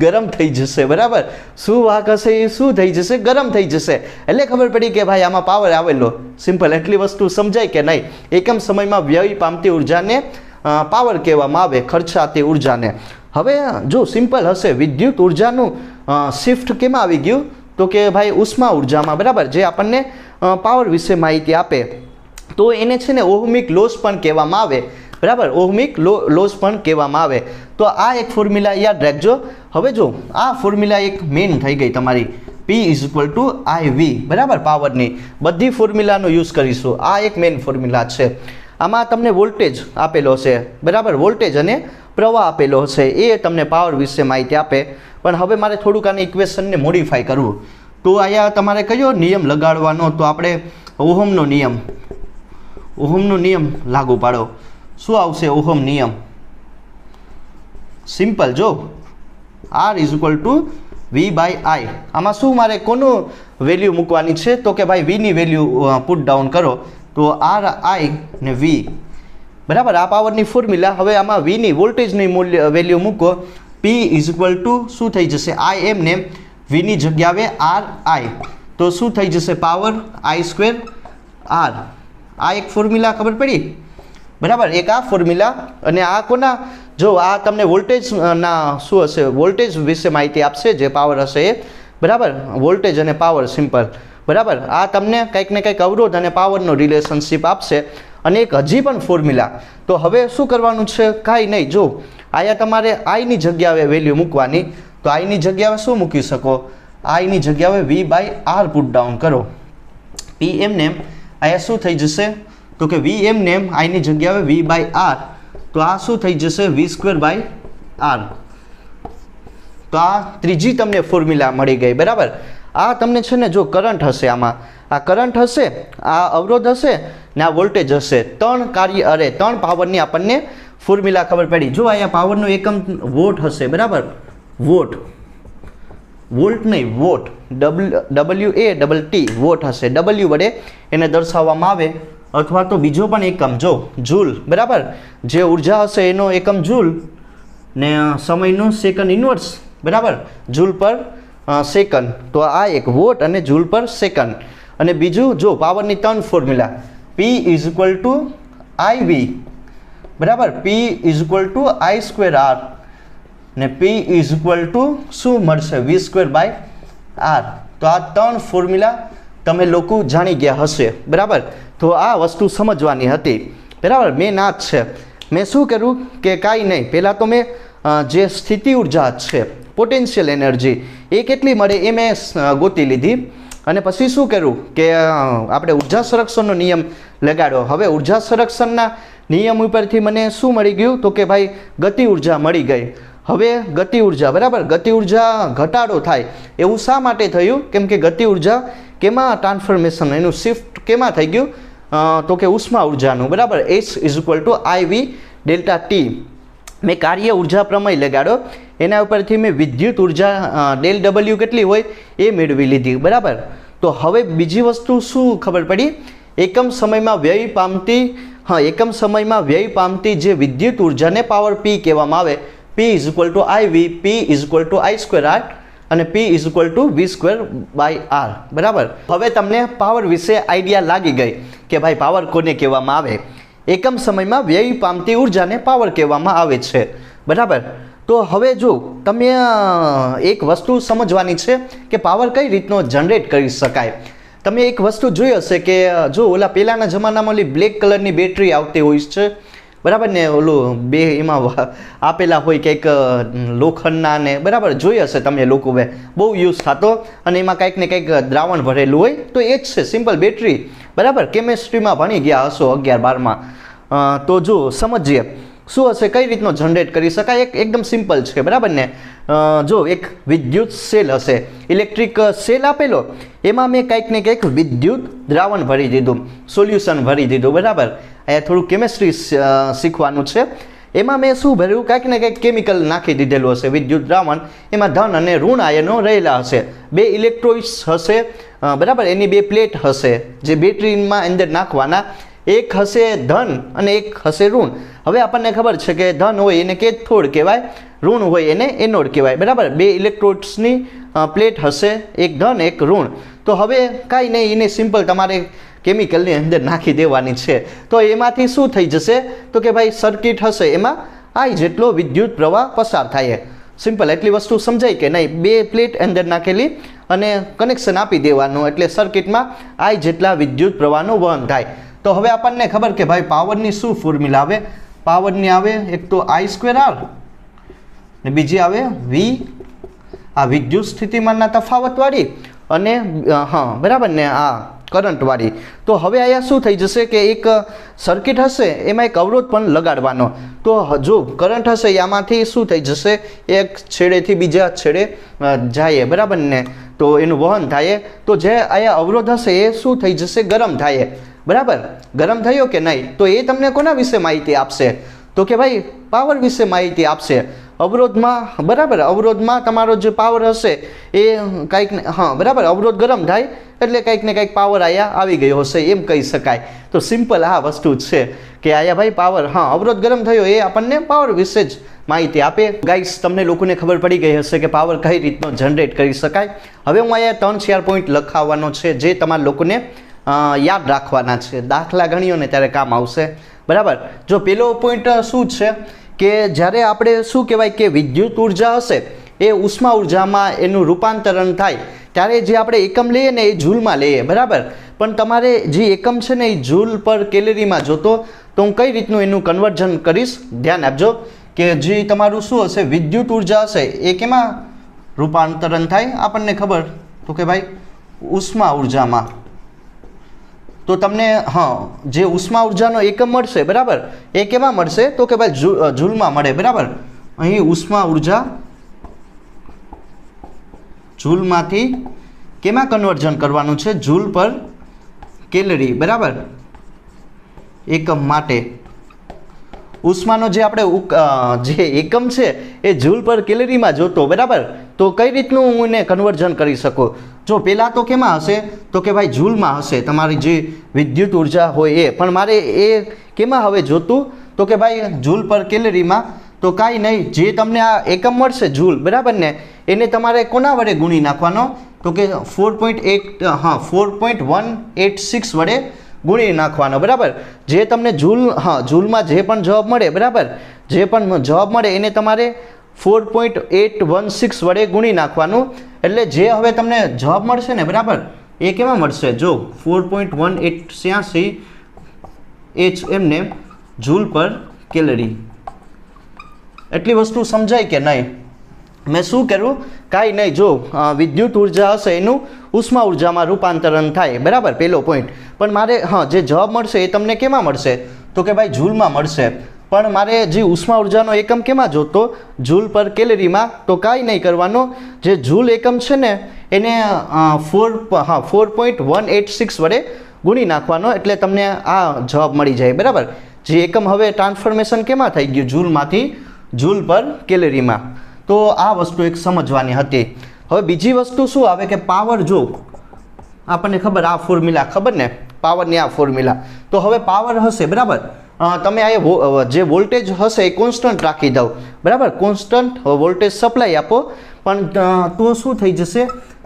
ગરમ થઈ જશે, બરાબર. સુવાહક હશે એ શું થઈ જશે? ગરમ થઈ જશે. એટલે ખબર પડી કે ભાઈ આમાં પાવર આવેલો. સિમ્પલ. એટલી વસ્તુ સમજાય કે નહીં? એકમ સમયમાં વ્યય પામતી ઉર્જાને પાવર કહેવામાં આવે, ખર્ચાતી ઉર્જાને. હવે જો સિમ્પલ હશે, વિદ્યુત ઉર્જાનું શિફ્ટ કેમાં આવી ગયું તો કે ભાઈ ઉષ્મા ઉર્જામાં, બરાબર, જે આપણને પાવર વિશે માહિતી આપે. તો એને છે ને ઓહમિક લોસ પણ કહેવામાં આવે, બરાબર, ઓહમિક લોસ પણ કહેવામાં આવે. તો આ એક ફોર્મ્યુલા યાદ રાખજો. હવે જો આ ફોર્મ્યુલા એક મેઇન થઈ ગઈ તમારી, P = IV, બરાબર, પાવરની બધી ફોર્મ્યુલાનો યુઝ કરીશું. આ એક મેઇન ફોર્મ્યુલા છે. આમાં તમને વોલ્ટેજ આપેલો છે, બરાબર, વોલ્ટેજ અને પ્રવાહ આપેલો હશે, એ તમને પાવર વિશે માહિતી આપે. પણ હવે મારે થોડુંક આને ઇક્વેશનને મોડિફાઈ કરવું. તો અહીંયા તમારે કયો નિયમ લગાડવાનો? તો આપણે ઓહમનો નિયમ લાગુ પાડો. શું આવશે ઓહમ નિયમ? સિમ્પલ, જો R = V/I. આમાં શું મારે કોનું વેલ્યુ મૂકવાની છે? તો કે ભાઈ V ની વેલ્યુ પુટ ડાઉન કરો. તો RI ને V, બરાબર, આ પાવરની ફોર્મ્યુલા. હવે આમાં V ની વોલ્ટેજની વેલ્યુ મૂકો. P = શું થઈ જશે? Im ને V ની જગ્યાએ RI, તો શું થઈ જશે? Power I² R. આ એક ફોર્મ્યુલા ખબર પડી, બરાબર, એક આ ફોર્મ્યુલા. અને આ કોના? જો આ તમને વોલ્ટેજ ના શું હશે, વોલ્ટેજ વિશે માહિતી આપશે, જે પાવર હશે એ, બરાબર, વોલ્ટેજ અને પાવર સિમ્પલ, બરાબર. આ તમને કંઈક ને કંઈક અવરોધ અને પાવરનો રિલેશનશિપ આપશે. અને એક હજી પણ ફોર્મ્યુલા. તો હવે શું કરવાનું છે? કાંઈ નહીં. જો અહીંયા તમારે I ની જગ્યાએ વેલ્યુ મૂકવાની. તો I ની જગ્યાએ શું મૂકી શકો? I ની જગ્યાએ V/R પુટ ડાઉન કરો. PM ને અહીંયા શું થઈ જશે? તો કે VM ને I ની જગ્યાએ V/R, તો આ શું થઈ જશે? V²/R. તો આ ત્રીજી તમને ફોર્મ્યુલા મળી ગઈ, બરાબર. આ તમને છે ને જો કરંટ હશે, આમાં આ કરંટ હશે, આ અવરોધ હશે ને આ વોલ્ટેજ હશે. ત્રણ પાવરની આપણને ફોર્મ્યુલા ખબર પડી. જો અહીંયા પાવરનો એકમ વોટ હશે, બરાબર, વોલ્ટ નહીં, વોટ, WATT, વોટ હશે. W વડે એને દર્શાવવામાં આવે. અથવા તો બીજો પણ એકમ, જો જૂલ, બરાબર, જે ઉર્જા હશે એનો એકમ જૂલ ને સમયનું સેકન્ડ ઇન્વર્સ, બરાબર, જૂલ પર સેકન્ડ. તો આ એક વોટ અને જૂલ પર સેકન્ડ. અને બીજું જો પાવરની ત્રણ ફોર્મ્યુલા, P = IV, બરાબર, P = I²R ને P = શું મળશે? V²/R. તો આ ત્રણ ફોર્મ્યુલા તમે લોકો જાણી ગયા હશે, બરાબર. તો આ વસ્તુ સમજવાની હતી, બરાબર. મેં આ જ છે. મેં શું કર્યું કે કાંઈ નહીં, પહેલાં તો મેં જે સ્થિતિ ઉર્જા છે, પોટેન્શિયલ એનર્જી, એ કેટલી મળે એ મેં ગોતી લીધી. અને પછી શું કર્યું કે આપણે ઉર્જા સંરક્ષણનો નિયમ લગાડ્યો. હવે ઉર્જા સંરક્ષણના નિયમ ઉપરથી મને શું મળી ગયું? તો કે ભાઈ ગતિ ઉર્જા મળી ગઈ. હવે ગતિ ઉર્જા, બરાબર, ગતિ ઉર્જા ઘટાડો થાય એવું શા માટે થયું? કેમ કે ગતિ ઉર્જા કેમાં ટ્રાન્સફોર્મેશન, એનું શિફ્ટ કેમાં થઈ ગયું? તો કે ઉષ્મા ઉર્જાનું, બરાબર. H = IV∆T. મેં કાર્ય ઉર્જા પ્રમેય લગાડ્યો. એના ઉપરથી મેં વિદ્યુત ઉર્જા ∆W કેટલી હોય એ મેળવી લીધી, બરાબર. તો હવે બીજી વસ્તુ શું ખબર પડી? એકમ સમયમાં વ્યય પામતી જે વિદ્યુત ઉર્જાને પાવર P કહેવામાં આવે. P = IV, P = I²R અને P = V²/R, બરાબર. હવે તમને પાવર વિશે આઈડિયા લાગી ગઈ કે ભાઈ પાવર કોને કહેવામાં આવે. એકમ સમયમાં વ્યય પામતી ઉર્જાને પાવર કહેવામાં આવે છે, બરાબર. તો હવે જો તમે એક વસ્તુ સમજવાની છે કે પાવર કઈ રીતનો જનરેટ કરી શકાય. તમે એક વસ્તુ જોઈ હશે કે જો ઓલા પહેલાંના જમાનામાં ઓલી બ્લેક કલરની બેટરી આવતી હોય છે, બરાબર ને, ઓલું બે એમાં આપેલા હોય કંઈક લોખંડના ને, બરાબર, જોઈ હશે તમે લોકો, બહુ યુઝ થતો. અને એમાં કંઈક ને કંઈક દ્રાવણ ભરેલું હોય. તો એ જ છે સિમ્પલ બેટરી, બરાબર. કેમેસ્ટ્રીમાં ભણી ગયા હશો 11-12માં. તો જો સમજીએ શું હશે, કઈ રીતનો જનરેટ કરી શકાય. એકદમ સિમ્પલ છે, બરાબર ને. જો એક વિદ્યુત સેલ હશે, ઇલેક્ટ્રિક સેલ આપેલો, એમાં મેં કંઈક ને કંઈક વિદ્યુત દ્રાવણ ભરી દીધું, સોલ્યુશન ભરી દીધું, બરાબર. અહીંયા થોડું કેમેસ્ટ્રી શીખવાનું છે. એમાં મેં શું ભર્યું? કંઈક ને કંઈક કેમિકલ નાખી દીધેલું હશે, વિદ્યુત દ્રાવણ. એમાં ધન અને ઋણ આયનો રહેલા હશે. બે ઇલેક્ટ્રોડ્સ હશે, બરાબર, એની બે પ્લેટ હશે જે બેટરીમાં અંદર નાખવાના. એક હશે ધન અને એક હશે ઋણ. હવે આપણને ખબર છે કે ધન હોય એને કેથોડ કહેવાય, ઋણ હોય એને એનોડ કહેવાય, બરાબર. બે ઇલેક્ટ્રોડ્સની પ્લેટ હશે, એક ધન એક ઋણ. તો હવે કાંઈ નહીં, એને સિમ્પલ તમારે કેમિકલની અંદર નાખી દેવાની છે. તો એમાંથી શું થઈ જશે? તો કે ભાઈ સર્કિટ હશે, એમાં I જેટલો વિદ્યુત પ્રવાહ પસાર થાય. સિમ્પલ એટલી વસ્તુ સમજાય કે નહીં? બે પ્લેટ અંદર નાખેલી અને કનેક્શન આપી દેવાનું એટલે સર્કિટમાં I જેટલા વિદ્યુત પ્રવાહનું વહન થાય. તો હવે આપણને ખબર કે ભાઈ પાવરની શું ફોર્મ્યુલા આવે? પાવરની આવે એક તો I²R ને બીજી આવે V, આ વિદ્યુત સ્થિતિમાનના તફાવતવાળી અને હા બરાબર ને આ કરંટવાળી. તો હવે અહીંયા શું થઈ જશે કે એક સર્કિટ હશે એમાં એક અવરોધ પણ લગાડવાનો. તો જો કરંટ હશે આમાંથી શું થઈ જશે? એક છેડેથી બીજા છેડે જાય બરાબર ને, તો એનું વહન થાય. તો જે અહીંયા અવરોધ હશે એ શું થઈ જશે? ગરમ થાય બરાબર. ગરમ થયો કે નહીં? તો એ તમને કોના વિશે માહિતી આપશે? તો કે ભાઈ પાવર વિશે માહિતી આપશે. અવરોધમાં બરાબર, અવરોધમાં તમારો જે પાવર હશે એ કંઈક હા બરાબર, અવરોધ ગરમ થાય એટલે કંઈક ને કંઈક પાવર અહીંયા આવી ગયો હશે એમ કહી શકાય. તો સિમ્પલ આ વસ્તુ જ છે કે અહીંયા ભાઈ પાવર, હા અવરોધ ગરમ થયો એ આપણને પાવર વિશે જ માહિતી આપે. ગાઈસ તમને લોકોને ખબર પડી ગઈ હશે કે પાવર કઈ રીતનો જનરેટ કરી શકાય. હવે હું અહીંયા 3-4 પોઈન્ટ લખાવવાનો છે જે તમારા લોકોને યાદ રાખવાના છે. દાખલા ગણીઓ ને ત્યારે કામ આવશે બરાબર. જો પહેલો પોઈન્ટ શું છે કે જ્યારે આપણે શું કહેવાય કે વિદ્યુત ઉર્જા હશે એ ઉષ્મા ઉર્જામાં એનું રૂપાંતરણ થાય ત્યારે જે આપણે એકમ લઈએ ને એ જૂલમાં લઈએ બરાબર. પણ તમારે જે એકમ છે ને એ જૂલ પર કેલરીમાં જોતો, તો હું કઈ રીતનું એનું કન્વર્ઝન કરીશ ધ્યાન આપજો કે જે તમારું શું હશે વિદ્યુત ઉર્જા હશે એ કેમાં રૂપાંતરણ થાય આપણને ખબર? તો કે ભાઈ ઉષ્મા ઉર્જામાં. તો તમને હા જે ઉષ્મા ઉર્જાનો એકમ મળશે બરાબર એ કેમાં મળશે? તો કે ભાઈ જૂલમાં મળે બરાબર. અહીં ઉષ્મા ઉર્જા જૂલમાંથી કેમાં કન્વર્ઝન કરવાનું છે? જૂલ પર કેલરી બરાબર એકમ માટે. ઉષ્માનો જે આપણે જે એકમ છે એ જૂલ પર કેલરીમાં જોતો બરાબર. તો કઈ રીતનું હું એને કન્વર્ઝન કરી શકું? જો પહેલાં તો કેમાં હશે? તો કે ભાઈ જૂલમાં હશે તમારી જે વિદ્યુત ઉર્જા હોય એ. પણ મારે એ કેમાં હવે જોતું? તો કે ભાઈ જૂલ પર કેલરીમાં. તો કાંઈ નહીં, જે તમને આ એકમ મળશે જૂલ બરાબર ને એને તમારે કોના વડે ગુણી નાખવાનો? તો કે 4.186 વડે ગુણી નાખવાનો બરાબર. જે તમને જૂલ હા જૂલમાં જે પણ જવાબ મળે બરાબર, જે પણ જવાબ મળે એને તમારે 4.816 વડે ગુણી નાખવાનું. એટલે જે હવે તમને જવાબ મળશે ને બરાબર એ કેમાં મળશે? જો 4.1886 એમને જૂલ પર કેલરી. એટલી વસ્તુ સમજાય કે નહીં? મેં શું કર્યું? કાંઈ નહીં, જો વિદ્યુત ઉર્જા હશે એનું ઉષ્મા ઉર્જામાં રૂપાંતરણ થાય બરાબર પહેલો પોઈન્ટ. પણ મારે હા જે જવાબ મળશે એ તમને કેમાં મળશે? તો કે ભાઈ જૂલમાં મળશે. પણ મારે જે ઉષ્મા ઉર્જાનો એકમ કેમાં જોતો? જૂલ પર કેલરીમાં. તો કાંઈ નહીં કરવાનું, જે જૂલ એકમ છે ને એને 4.186 વડે ગુણી નાખવાનો એટલે તમને આ જવાબ મળી જાય બરાબર. જે એકમ હવે ટ્રાન્સફોર્મેશન કેમાં થઈ ગયું? જૂલમાંથી જૂલ પર કેલરીમાં. તો આ વસ્તુ એક સમજવાની હતી. હવે બીજી વસ્તુ શું આવે કે પાવર. જો આપણને ખબર આ ફોર્મ્યુલા ખબર ને પાવરની આ ફોર્મ્યુલા. તો હવે પાવર હશે બરાબર. તમે આ જે વોલ્ટેજ હશે એ કોન્સ્ટન્ટ રાખી દઉં બરાબર. કોન્સ્ટન્ટ વોલ્ટેજ સપ્લાય આપો. પણ તો શું થઈ જશે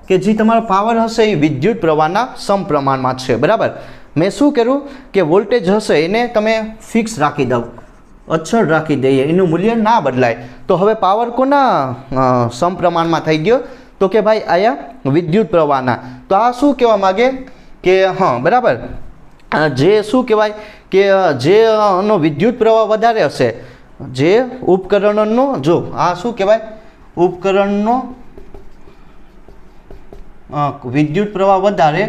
કે જે તમારો પાવર હશે એ વિદ્યુત પ્રવાહના સમપ્રમાણમાં છે બરાબર. મેં શું કર્યું કે વોલ્ટેજ હશે એને તમે ફિક્સ રાખી દઉં, અચળ રાખી દઈએ, એનું મૂલ્ય ના બદલાય. તો હવે પાવર કોના સમપ્રમાણમાં થઈ ગયો? તો કે ભાઈ આયા વિદ્યુત પ્રવાહના. તો આ શું કહેવા માગે કે હા બરાબર જે શું કહેવાય કે જેનો વિદ્યુત પ્રવાહ વધારે હશે, જે ઉપકરણનો, જો આ શું કહેવાય ઉપકરણનો વિદ્યુત પ્રવાહ વધારે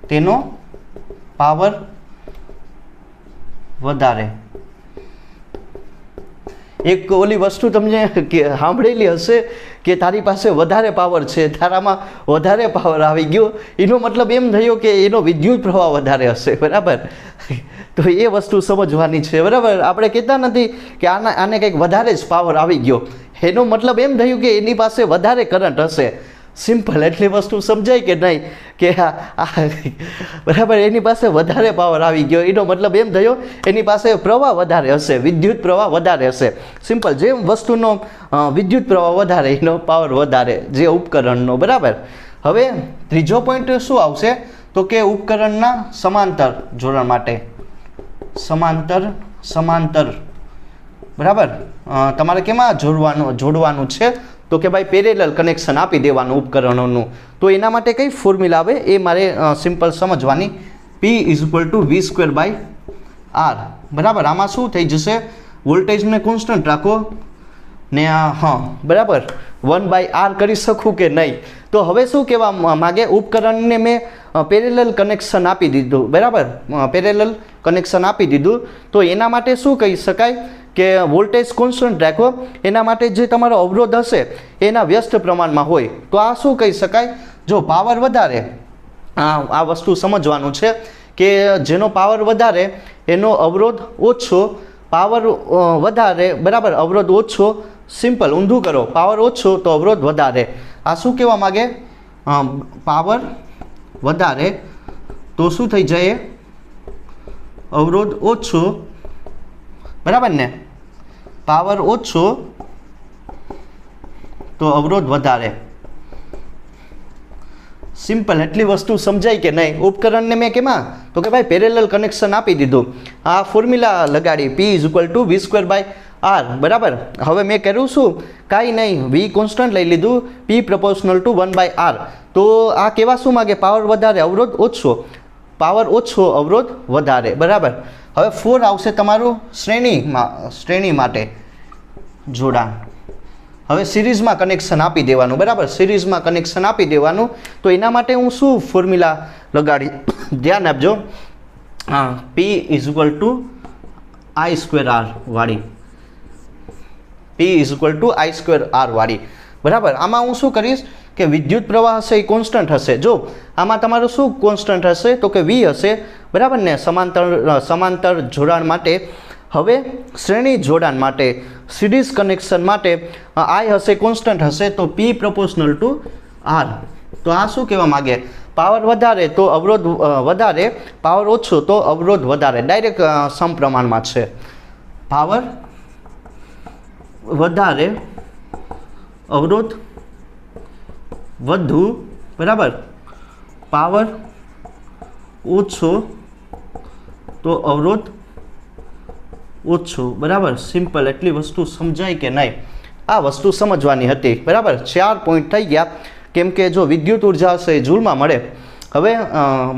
તેનો પાવર વધારે. એક ઓલી વસ્તુ તમને સાંભળેલી હશે કે તારી પાસે વધારે પાવર છે, તારામાં વધારે પાવર આવી ગયો, એનો મતલબ એમ થયો કે એનો વિદ્યુત પ્રવાહ વધારે હશે બરાબર. તો એ વસ્તુ સમજવાની છે બરાબર. આપણે કહેતા નથી કે આને કંઈક વધારે જ પાવર આવી ગયો, એનો મતલબ એમ થયું કે એની પાસે વધારે કરંટ હશે. સિમ્પલ. એટલી વસ્તુ સમજાય કે નહીં કે બરાબર એની પાસે વધારે પાવર આવી ગયો, એનો મતલબ એમ થયો એની પાસે પ્રવાહ વધારે હશે, વિદ્યુત પ્રવાહ વધારે હશે. સિમ્પલ. જે વસ્તુનો વિદ્યુત પ્રવાહ વધારે એનો પાવર વધારે, જે ઉપકરણનો બરાબર. હવે ત્રીજો પોઈન્ટ શું આવશે? તો કે ઉપકરણના સમાંતર જોડાણ માટે સમાંતર બરાબર તમારે કેમાં જોડવાનું છે તો કે ભાઈ પેરેલલ કનેક્શન આપી દેવાનું ઉપકરણોનું. તો એના માટે કઈ ફોર્મ્યુલા આવે એ મારે સિમ્પલ સમજવાની. P = V²/R. બરાબર આમાં શું થઈ જશે, વોલ્ટેજને કોન્સ્ટન્ટ રાખો ને હા બરાબર 1/R કરી શકું કે નહીં. તો હવે શું કહેવા માગે, ઉપકરણને મેં પેરેલલ કનેક્શન આપી દીધું. બરાબર પેરેલલ કનેક્શન આપી દીધું તો એના માટે શું કહી શકાય કે વોલ્ટેજ કોન્સ્ટન્ટ રાખો, એના માટે જે તમારો અવરોધ હશે એના વ્યસ્ત પ્રમાણમાં હોય. તો આ શું કહી શકાય, જો પાવર વધારે, આ વસ્તુ સમજવાનું છે કે જેનો પાવર વધારે એનો અવરોધ ઓછો, પાવર વધારે બરાબર અવરોધ ઓછો, સિમ્પલ ઊંધું કરો, પાવર ઓછો તો અવરોધ વધારે. આ શું કહેવા માગે, પાવર વધારે તો શું થઈ જાય, અવરોધ ઓછો બરાબર ને, પાવર ઓછો તો અવરોધ વધારે. સિમ્પલ એટલી વસ્તુ સમજાય કે નહીં. ઉપકરણને મેં કેમાં તો કે ભાઈ પેરેલલ કનેક્શન આપી દીધું, આ ફોર્મ્યુલા લગાડી P = V²/R. બરાબર હવે મેં કર્યું શું, કાંઈ નહીં, V કોન્સ્ટન્ટ લઈ લીધું, P = 1/R. તો આ કેવા શું માગે, પાવર વધારે અવરોધ ઓછો, પાવર ઓછો અવરોધ વધારે. બરાબર હવે 4 આવશે તમારું શ્રેણી માટે જોડાણ. હવે સિરીઝમાં કનેક્શન આપી દેવાનું. બરાબર સિરીઝમાં કનેક્શન આપી દેવાનું. તો એના માટે હું શું ફોર્મ્યુલા લગાડી, ધ્યાન આપજો, P = I²R વાળી, P = I²R વાળી. બરાબર આમાં હું શું કરીશ કે વિદ્યુત પ્રવાહ હશે એ કોન્સ્ટન્ટ હશે. જો આમાં તમારું શું કોન્સ્ટન્ટ હશે તો કે V હશે. બરાબર ને, સમાંતર જોડાણ માટે. હવે શ્રેણી જોડાણ માટે, સિરીઝ કનેક્શન માટે I હશે કોન્સ્ટન્ટ હશે તો P = R. તો આ શું કહેવા માગે, પાવર વધારે તો અવરોધ વધારે, પાવર ઓછો તો અવરોધ વધારે. ડાયરેક્ટ સમપ્રમાણમાં છે. પાવર વધારે અવરોધ વધુ, બરાબર પાવર ઓછો તો અવરોધ ઓછો. બરાબર સિમ્પલ એટલી વસ્તુ સમજાય કે નહીં, આ વસ્તુ સમજવાની હતી. બરાબર 4 પોઈન્ટ થઈ ગયા, કેમ કે જો વિદ્યુત ઉર્જા હશે એ જૂલમાં મળે. હવે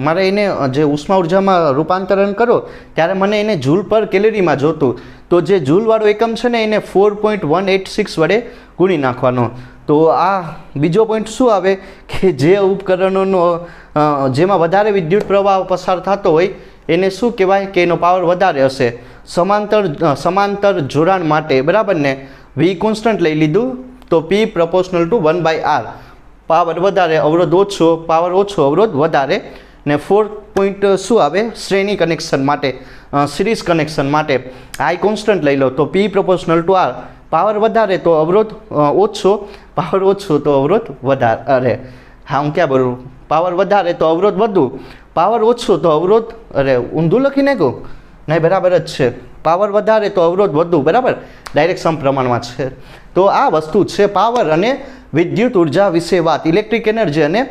મારે એને જે ઉષ્મા ઉર્જામાં રૂપાંતરણ કરો ત્યારે મને એને જૂલ પર કેલરીમાં જોતું. તો જે જૂલવાળો એકમ છે ને એને 4.186 વડે ગુણી નાખવાનો. તો આ બીજો પોઈન્ટ શું આવે કે જે ઉપકરણોનો જેમાં વધારે વિદ્યુત પ્રવાહ પસાર થતો હોય એને શું કહેવાય કે એનો પાવર વધારે હશે. સમાંતર જોડાણ માટે બરાબર ને, V કોન્સ્ટન્ટ લઈ લીધું તો P = 1/R. પાવર વધારે અવરોધ ઓછો, પાવર ઓછો અવરોધ વધારે. ને 4 પોઈન્ટ શું આવે, શ્રેણી કનેક્શન માટે, સિરીઝ કનેક્શન માટે I કોન્સ્ટન્ટ લઈ લો તો P = R. પાવર વધારે તો અવરોધ ઓછો, પાવર ઓછો તો અવરોધ વધારે. હા હું ક્યાં બોલું, પાવર વધારે તો અવરોધ વધુ, પાવર ઓછો તો અવરોધ, ઊંધું લખી નાખું નહીં, બરાબર જ છે, પાવર વધારે તો અવરોધ વધુ. બરાબર ડાયરેક્ટ સમપ્રમાણમાં છે. તો આ વસ્તુ છે પાવર અને વિદ્યુત ઉર્જા વિશે વાત, ઇલેક્ટ્રિક એનર્જી અને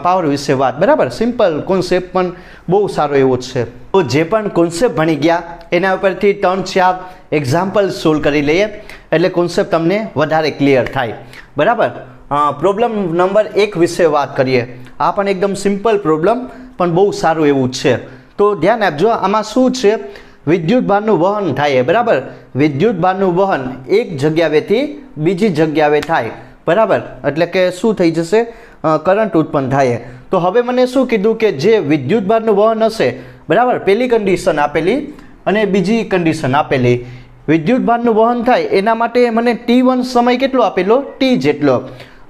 પાવર વિશે વાત. બરાબર સિમ્પલ કોન્સેપ્ટ પણ બહુ સારો એવો છે. તો જે પણ કોન્સેપ્ટ ભણી ગયા એના ઉપરથી 3-4 એક્ઝામ્પલ સોલ્વ કરી લઈએ એટલે કોન્સેપ્ટ તમને વધારે ક્લિયર થાય. બરાબર પ્રોબ્લેમ નંબર 1 વિશે વાત કરીએ. આ પણ એકદમ સિમ્પલ પ્રોબ્લેમ પણ બહુ સારું એવું છે. તો ધ્યાન આપજો, આમાં શું છે, વિદ્યુત ભારનું વહન થાય. બરાબર વિદ્યુત ભારનું વહન એક જગ્યાએથી બીજી જગ્યાએ થાય. બરાબર એટલે કે શું થઈ જશે, કરંટ ઉત્પન્ન થાય. તો હવે મને શું કીધું કે જે વિદ્યુત ભારનું વહન હશે, બરાબર પહેલી કન્ડિશન આપેલી અને બીજી કન્ડિશન આપેલી, વિદ્યુત ભારનું વહન થાય એના માટે મને T1 સમય કેટલો આપેલો, T જેટલો.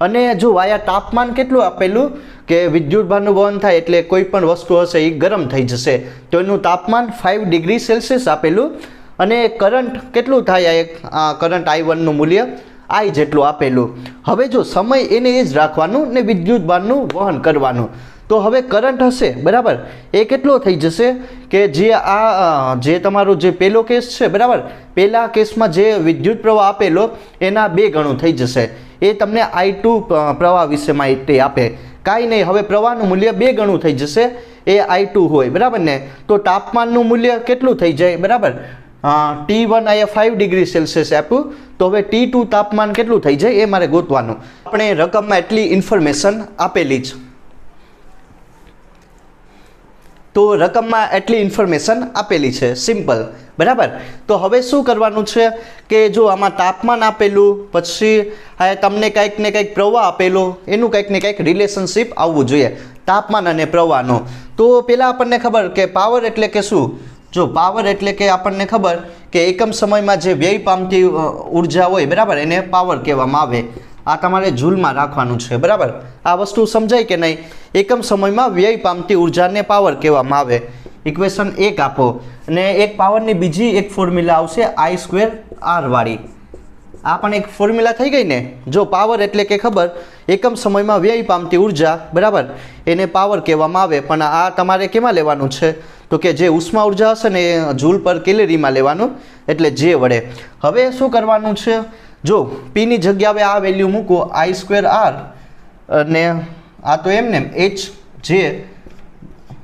અને જો આયા તાપમાન કેટલું આપેલું કે વિદ્યુત ભારનું વહન થાય એટલે કોઈ પણ વસ્તુ હશે એ ગરમ થઈ જશે તો એનું તાપમાન 5 ડિગ્રી સેલ્સિયસ આપેલું. અને કરંટ કેટલું થાય, આ કરંટ I1 નું મૂલ્ય I જેટલું આપેલું. હવે જો સમય એને એ જ રાખવાનું ને વિદ્યુત ભારનું વહન કરવાનું. તો હવે કરંટ હશે બરાબર એ કેટલો થઈ જશે કે જે તમારો જે પહેલો કેસ છે, બરાબર પહેલા કેસમાં જે વિદ્યુત પ્રવાહ આપેલો એના 2 ગણું થઈ જશે. એ તમને I2 પ્રવાહ વિશે માહિતી આપે. કાંઈ નહીં, હવે પ્રવાહનું મૂલ્ય 2 ગણું થઈ જશે, એ I2 હોય. બરાબર ને, તો તાપમાનનું મૂલ્ય કેટલું થઈ જાય, બરાબર T1 અહીંયા 5 ડિગ્રી સેલ્સિયસ આપ્યું, તો હવે T2 તાપમાન કેટલું થઈ જાય એ મારે ગોતવાનું. આપણે રકમમાં એટલી ઇન્ફોર્મેશન આપેલી જ, તો રકમમાં એટલી ઇન્ફોર્મેશન આપેલી છે, સિમ્પલ, બરાબર. તો હવે શું કરવાનું છે કે જો આમાં તાપમાન આપેલું, પછી તમને કંઈક ને કંઈક પ્રવાહ આપેલો, એનું કંઈક ને કંઈક રિલેશનશિપ આવવું જોઈએ તાપમાન અને પ્રવાહનો. તો પહેલાં આપણને ખબર કે પાવર એટલે કે શું? જો પાવર એટલે કે આપણને ખબર કે એકમ સમયમાં જે વ્યય પામતી ઉર્જા હોય, બરાબર, એને પાવર કહેવામાં આવે. આ તમારે જૂલમાં રાખવાનું છે, બરાબર. આ વસ્તુ સમજાય કે નહીં? એકમ સમયમાં વ્યય પામતી ઉર્જાને પાવર કહેવામાં આવે. ઇક્વેશન 1 આપો અને એક પાવરની બીજી એક ફોર્મ્યુલા આવશે I²R વાળી. આ પણ એક ફોર્મ્યુલા થઈ ગઈ ને. જો પાવર એટલે કે ખબર એકમ સમયમાં વ્યય પામતી ઉર્જા, બરાબર, એને પાવર કહેવામાં આવે. પણ આ તમારે કેમાં લેવાનું છે? તો કે જે ઉષ્મા ઉર્જા હશે ને એ જૂલ પર કેલરીમાં લેવાનું, એટલે જે વડે. હવે શું કરવાનું છે? જો પીની જગ્યાએ આ વેલ્યુ મૂકો I²R અને આ તો એમને H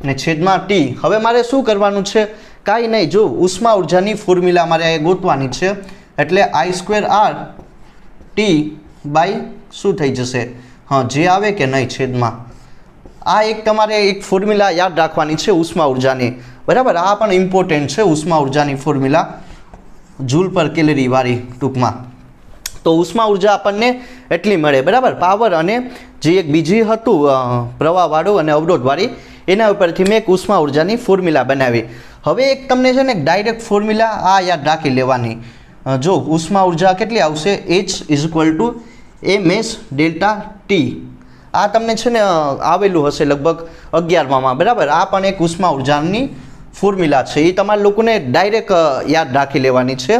ને છેદમાં T. હવે મારે શું કરવાનું છે? કાંઈ નહીં, જો ઉષ્મા ઉર્જાની ફોર્મ્યુલા મારે ગોતવાની છે, એટલે I²R T બાય શું થઈ જશે? જે આવે કે નહીં છેદમાં. આ એક તમારે એક ફોર્મ્યુલા યાદ રાખવાની છે ઉષ્મા ઉર્જાની, બરાબર. આ પણ ઇમ્પોર્ટન્ટ છે ઉષ્મા ઉર્જાની ફોર્મ્યુલા, જૂલ પર કેલરી વાળી ટૂંકમાં. તો ઉષ્મા ઉર્જા આપણને એટલી મળે, બરાબર. પાવર અને જે એક બીજી હતું પ્રવાહવાળું અને અવરોધવાળી, એના ઉપરથી મેં એક ઉષ્મા ઉર્જાની ફોર્મ્યુલા બનાવી. હવે એક તમને છે ને ડાયરેક્ટ ફોર્મ્યુલા આ યાદ રાખી લેવાની. જો ઉષ્મા ઉર્જા કેટલી આવશે? H = ms delta T. આ તમને છે ને આવેલું હશે લગભગ 11માં, બરાબર. આ પણ એક ઉષ્મા ઉર્જાની ફોર્મ્યુલા છે, એ તમારા લોકોને ડાયરેક્ટ યાદ રાખી લેવાની છે.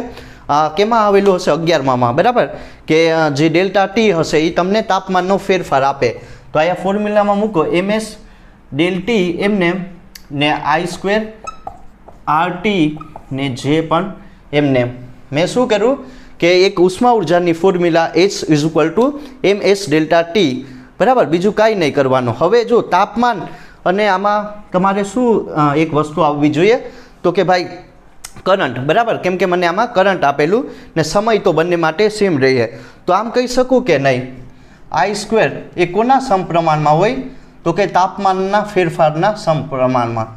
કેમાં આવેલું હશે? 11માં, બરાબર. કે જે ડેલ્ટા T હશે એ તમને તાપમાનનો ફેરફાર આપે. તો અહીંયા ફોર્મ્યુલામાં મૂકો ms ડેલ T એમને ને I²RT ને જે પણ એમને. મેં શું કર્યું કે એક ઉષ્મા ઉર્જાની formula H = ms delta T, બરાબર. બીજું કાંઈ નહીં કરવાનું. હવે જો તાપમાન અને આમાં તમારે શું એક વસ્તુ આવવી જોઈએ? તો કે ભાઈ કરંટ, બરાબર. કેમ કે મને આમાં કરંટ આપેલું ને સમય તો બંને માટે સેમ રહે. તો આમ કહી શકું કે નહીં I² એ કોના સમપ્રમાણમાં હોય? તો કે તાપમાનના ફેરફારના સમપ્રમાણમાં.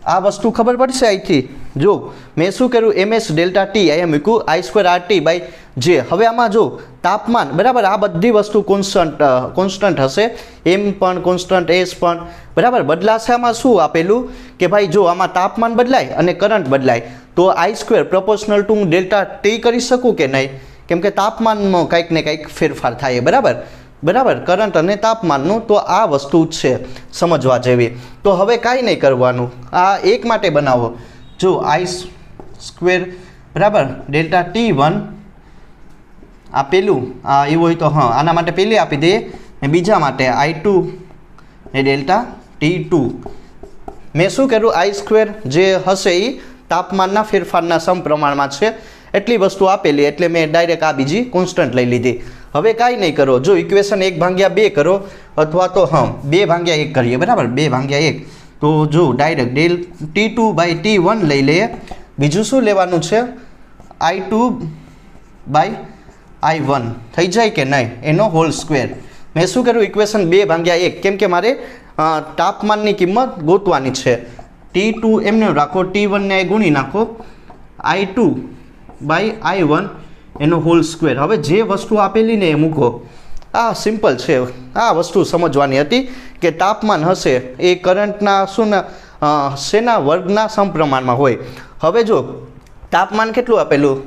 આ વસ્તુ ખબર પડશે અહીંથી. જો મેં શું કર્યું? ms ડેલ્ટા T અહીંયા મૂક્યું I²RT બાય જે. હવે આમાં જો તાપમાન, બરાબર, આ બધી વસ્તુ કોન્સ્ટન્ટ હશે, m પણ કોન્સ્ટન્ટ, s પણ, બરાબર, બદલાશે. આમાં શું આપેલું કે ભાઈ જો આમાં તાપમાન બદલાય અને કરંટ બદલાય તો I² proportional to delta T કરી શકું કે નહીં? કેમ કે તાપમાનમાં કંઈક ને કંઈક ફેરફાર થાય, બરાબર, બરાબર, કરંટ અને તાપમાનનું. તો આ વસ્તુ છે સમજવા જેવી. તો હવે કાંઈ નહીં કરવાનું, આ એક માટે બનાવો. જો I², બરાબર, ડેલ્ટા T1 આ પેલું એવું હોય તો આના માટે પહેલી આપી દઈએ ને બીજા માટે I2 ને ડેલ્ટા T2. મેં શું કર્યું? I² જે હશે એ તાપમાનના ફેરફારના સમપ્રમાણમાં છે એટલી વસ્તુ આપેલી, એટલે મેં ડાયરેક્ટ આ બીજી કોન્સ્ટન્ટ લઈ લીધી. હવે કાંઈ નહીં કરો. જો ઇક્વેશન 1/2 કરો અથવા તો 2/1 કરીએ, બરાબર, 2/1. તો જો direct del T2 by T1 લઈ લઈએ. બીજું શું લેવાનું છે? I2 બાય I1 થઈ જાય કે નહીં? એનો હોલ સ્ક્વેર. મેં શું કર્યું? ઇક્વેશન 2/1, કેમ કે મારે તાપમાનની કિંમત ગોતવાની છે. T2 એમને રાખો, T1 ને ગુણી નાખો, I2 બાય I1 એનો હોલ સ્ક્વેર. હવે જે વસ્તુ આપેલી ને એ મૂકો. આ સિમ્પલ છે. આ વસ્તુ સમજવાની હતી કે તાપમાન હશે એ કરંટના શું શેના વર્ગના સમપ્રમાણમાં હોય. હવે જો તાપમાન કેટલું આપેલું?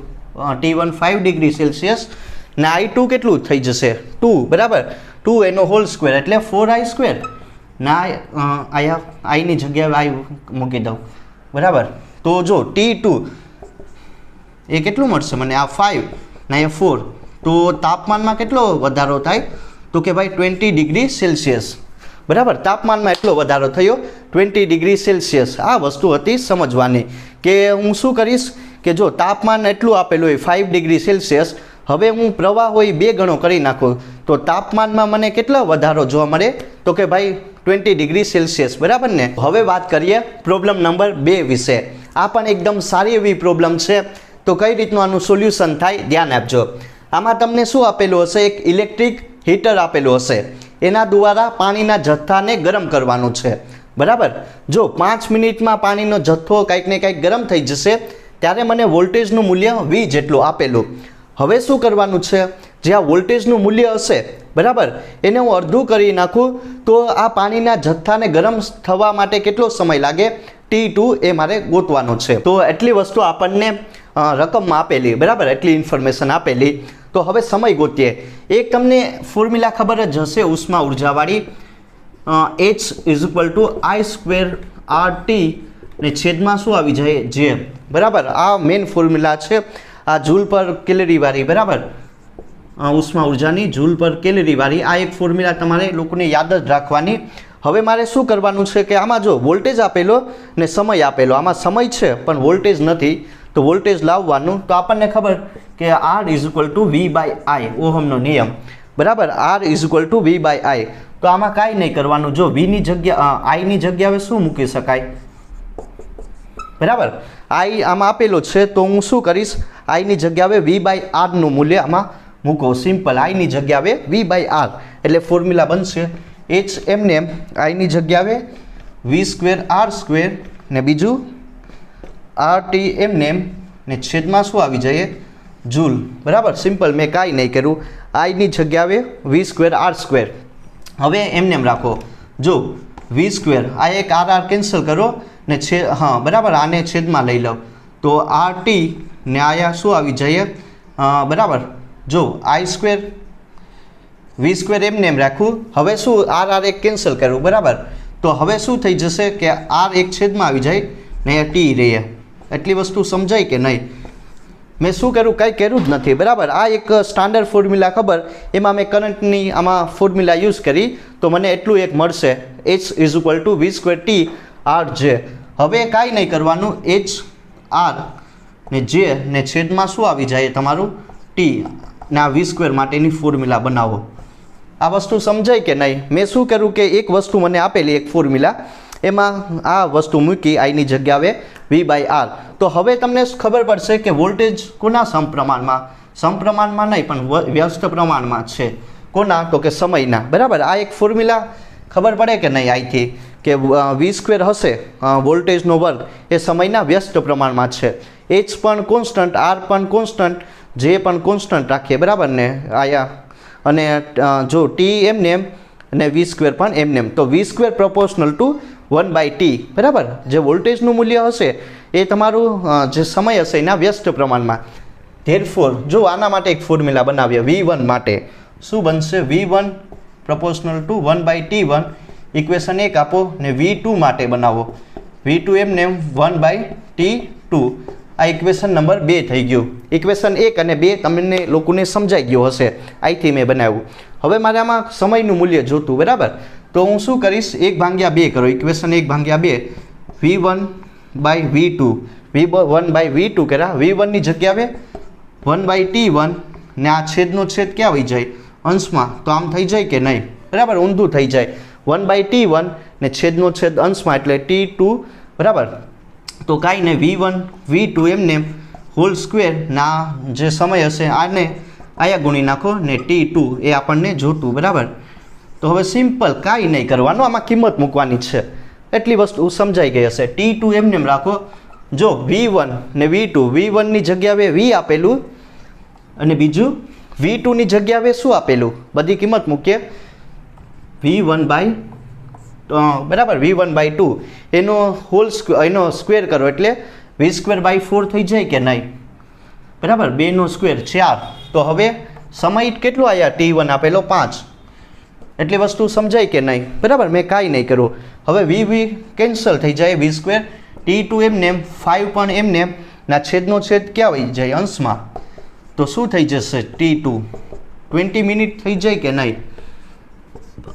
T1 5 ડિગ્રી સેલ્સિયસ ને I2 કેટલું થઈ જશે? 2, બરાબર, 2 એનો હોલ સ્ક્વેર એટલે 4I². ના અહીંયા આઈની જગ્યાએ I મૂકી દઉં, બરાબર. તો જો T2 એ કેટલું મળશે મને? આ 5 ને એ 4. તો તાપમાનમાં કેટલો વધારો થાય? તો કે ભાઈ 20 ડિગ્રી સેલ્સિયસ, બરાબર. તાપમાનમાં એટલો વધારો થયો 20 ડિગ્રી સેલ્સિયસ. આ વસ્તુ હતી સમજવાની કે હું શું કરીશ કે જો તાપમાન એટલું આપેલું હોય 5 ડિગ્રી સેલ્સિયસ, હવે હું પ્રવાહ હોય 2 ગણો કરી નાખું તો તાપમાનમાં મને કેટલો વધારો જોવા મળે તો કે ભાઈ 20 ડિગ્રી સેલ્સિયસ, બરાબર ને. હવે વાત કરીએ પ્રોબ્લેમ નંબર 2 વિશે. આ પણ એકદમ સારી એવી પ્રોબ્લેમ છે. તો કઈ રીતનું આનું સોલ્યુશન થાય ધ્યાન આપજો. આમાં તમને શું આપેલું હશે? એક ઇલેક્ટ્રિક હીટર આપેલું હશે. એના દ્વારા પાણીના જથ્થાને ગરમ કરવાનું છે, બરાબર. જો 5 મિનિટમાં પાણીનો જથ્થો કંઈક ને કંઈક ગરમ થઈ જશે ત્યારે મને વોલ્ટેજનું મૂલ્ય V જેટલું આપેલું. હવે શું કરવાનું છે? જે આ વોલ્ટેજનું મૂલ્ય હશે, બરાબર, એને હું અડધું કરી નાખું તો આ પાણીના જથ્થાને ગરમ થવા માટે કેટલો સમય લાગે? T2 એ મારે ગોતવાનું છે. તો એટલી વસ્તુ આપણને રકમમાં આપેલી, બરાબર, એટલી ઇન્ફોર્મેશન આપેલી. તો હવે સમય ગોતીએ. એક તમને ફોર્મ્યુલા ખબર જ હશે ઉષ્મા ઉર્જાવાળી, H = I²RT ને છેદમાં શું આવી જાય? J, બરાબર. આ મેઇન ફોર્મ્યુલા છે, આ જૂલ પર કેલરી વાળી, બરાબર, ઉષ્મા ઉર્જાની જૂલ પર કેલરી વાળી. આ એક ફોર્મ્યુલા તમારે લોકોને યાદ જ રાખવાની. હવે મારે શું કરવાનું છે કે આમાં જો વોલ્ટેજ આપેલો ને સમય આપેલો, આમાં સમય છે પણ વોલ્ટેજ નથી, તો વોલ્ટેજ લાવવાનું. તો આપણને ખબર કે R = V/I, ઓહમનો નિયમ, બરાબર. R = V/I. તો આમાં કાંઈ નહીં કરવાનું. જો V ની જગ્યા I ની જગ્યાએ શું મૂકી શકાય? બરાબર, I આમાં આપેલો છે તો હું શું કરીશ? I ની જગ્યાએ V/R નું મૂલ્ય આમાં મૂકો. સિમ્પલ, I ની જગ્યાએ V/R એટલે ફોર્મ્યુલા બનશે H એમને એમ I ની જગ્યાએ V²R² ને બીજું RT એમને એમ ને છેદમાં શું આવી જાય? જૂલ, બરાબર. સિમ્પલ, મેં કાંઈ નહીં કર્યું. I ની જગ્યાએ V²R². હવે એમને એમ રાખો. જો V², આ એક RR કેન્સલ કરો ને હા, બરાબર, આને છેદમાં લઈ લો તો RT ને આયા શું આવી જાય? બરાબર. જો I² V² એમને એમ રાખવું. હવે શું RR એક કેન્સલ કરવું, બરાબર. તો હવે શું થઈ જશે કે R એક છેદમાં આવી જાય ને T રહે. એટલી વસ્તુ સમજાય કે નહીં? મેં શું કર્યું? કાંઈ કર્યું જ નથી, બરાબર. આ એક સ્ટાન્ડર્ડ ફોર્મ્યુલા ખબર, એમાં મેં કરંટની આમાં ફોર્મ્યુલા યુઝ કરી તો મને એટલું એક મળશે, H = V²T RJ. હવે કાંઈ નહીં કરવાનું. H R ને J ને છેદમાં શું આવી જાય? તમારું T ને આ V² માટેની ફોર્મ્યુલા બનાવો. આ વસ્તુ સમજાય કે નહીં? મેં શું કર્યું કે એક વસ્તુ મને આપેલી, એક ફોર્મ્યુલા, એમાં આ વસ્તુ મૂકી I ની જગ્યાએ V/R. તો હવે તમને ખબર પડશે કે વોલ્ટેજ કોના સમપ્રમાણમાં? સમપ્રમાણમાં નહીં પણ વ્યસ્ત પ્રમાણમાં છે. કોના? તો કે સમયના, બરાબર. આ એક ફોર્મ્યુલા ખબર પડે કે નહીં? અહીંથી કે V² હશે વોલ્ટેજનો વર્ગ એ સમયના વ્યસ્ત પ્રમાણમાં છે. H પણ કોન્સ્ટન્ટ, R પણ કોન્સ્ટન્ટ, J પણ કોન્સ્ટન્ટ રાખીએ, બરાબર ને આયા. અને જો T એમને એમ અને V² પણ એમને એમ. તો V² proportional to 1/T, બરાબર. જે વોલ્ટેજનું મૂલ્ય હશે એ તમારું જે સમય હશે એના વ્યસ્ત પ્રમાણમાં. ધેરફોર જો આના માટે એક ફોર્મ્યુલા બનાવીએ V1 માટે. શું બનશે? V1 proportional to 1/T1. Equation 1 આપો ને V2 માટે બનાવો. V2 એમને એમ 1/T2. આ ઇક્વેશન નંબર 2 થઈ ગયું. ઇક્વેશન 1 અને 2 તમને લોકોને સમજાઈ ગયો હશે, અહીંથી મેં બનાવ્યું. હવે મારે આમાં સમયનું મૂલ્ય જોતું, બરાબર. તો હું શું કરીશ? 1/2 કરો. Equation 1/2 V1/V2. V1/V2 કર્યા. V1 ની જગ્યાએ 1/T1 ને આ છેદનો છેદ ક્યાં આવી જાય? અંશમાં. તો આમ થઈ જાય કે નહીં? બરાબર, ઊંધું થઈ જાય. 1/T1 ને છેદનો છેદ અંશમાં એટલે T2, બરાબર. તો કાંઈ નહીં, V1 V2 એમને હોલ સ્ક્વેર ના જે સમય હશે આને આયા ગુણી નાખો ને T2 એ આપણને જોતું, બરાબર. તો હવે સિમ્પલ, કાંઈ નહીં કરવાનું, આમાં કિંમત મૂકવાની છે. એટલી વસ્તુ સમજાઈ ગઈ હશે. T2 એમને રાખો. જો V1 ને V2, V1 ની જગ્યાએ V આપેલું અને બીજું V2 ની જગ્યાએ શું આપેલું? બધી કિંમત મૂકીએ. બરાબર, V1/2 એનો હોલ એનો સ્ક્વેર કરો એટલે V²/4 થઈ જાય કે નહીં? બરાબર, 2નો સ્ક્વેર 4. તો હવે સમય કેટલો આવ્યા? T1 આપેલો 5. એટલી વસ્તુ સમજાય કે નહીં? બરાબર, મેં કાંઈ નહીં કર્યું. હવે V કેન્સલ થઈ જાય, V². T2 એમને 5 પણ એમને ના છેદનો છેદ ક્યાં આવી જાય? અંશમાં. તો શું થઈ જશે? T2 20 મિનિટ થઈ જાય કે નહીં?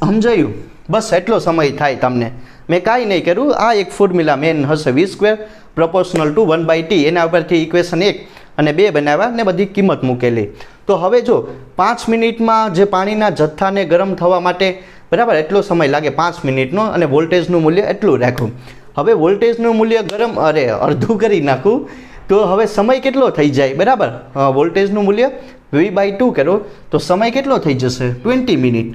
સમજાયું? બસ એટલો સમય થાય તમને. મેં કાંઈ નહીં કર્યું. આ એક ફોર્મ્યુલા મેન હશે, V² proportional to 1/T. એના ઉપરથી ઇક્વેશન 1 અને 2 બનાવ્યા ને બધી કિંમત મૂકેલી. તો હવે જો 5 મિનિટમાં જે પાણીના જથ્થાને ગરમ થવા માટે બરાબર એટલો સમય લાગે 5 મિનિટનો અને વોલ્ટેજનું મૂલ્ય એટલું રાખ્યું. હવે વોલ્ટેજનું મૂલ્ય અડધું કરી નાખું તો હવે સમય કેટલો થઈ જાય બરાબર વોલ્ટેજનું મૂલ્ય V/2 કરો તો સમય કેટલો થઈ જશે 20 મિનિટ.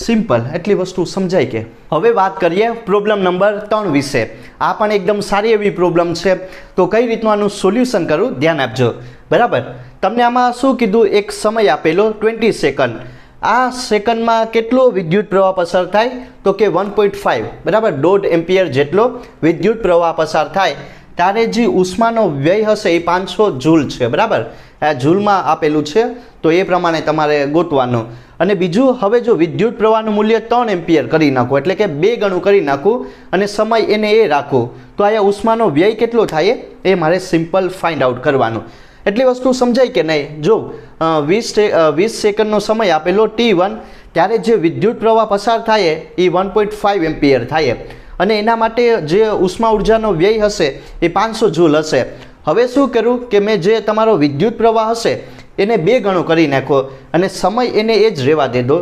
સિમ્પલ, એટલી વસ્તુ સમજાય કે. હવે વાત કરીએ પ્રોબ્લેમ નંબર 3 વિશે. આ પણ એકદમ સારી એવી પ્રોબ્લેમ છે. તો કઈ રીતનું આનું સોલ્યુશન કરું ધ્યાન આપજો બરાબર. તમને આમાં શું કીધું, એક સમય આપેલો 20 સેકન્ડ. આ સેકન્ડમાં કેટલો વિદ્યુત પ્રવાહ પસાર થાય તો કે 1.5 બરાબર 1.5 એમ્પિયર જેટલો વિદ્યુત પ્રવાહ પસાર થાય. ત્યારે જે ઉષ્માનો વ્યય હશે એ 500 જૂલ છે બરાબર. આ જૂલમાં આપેલું છે તો એ પ્રમાણે તમારે ગોતવાનું. અને બીજું, હવે જો વિદ્યુત પ્રવાહનું મૂલ્ય 3 એમ્પિયર કરી નાખો એટલે કે 2 ગણું કરી નાખું અને સમય એને એ રાખું તો અહીંયા ઉષ્માનો વ્યય કેટલો થાય એ મારે સિમ્પલ ફાઇન્ડ આઉટ કરવાનું. એટલી વસ્તુ સમજાય કે નહીં. જો 20 સેકન્ડનો સમય આપેલો T1 ત્યારે જે વિદ્યુત પ્રવાહ પસાર થાય એ 1.5 એમ્પિયર થાય અને એના માટે જે ઉષ્મા ઉર્જાનો વ્યય હશે એ 500 જૂલ હશે. હવે શું કરું કે મેં જે તમારો વિદ્યુત પ્રવાહ હશે એને 2 ગણો કરી નાખો અને સમય એને એ જ રહેવા દે દો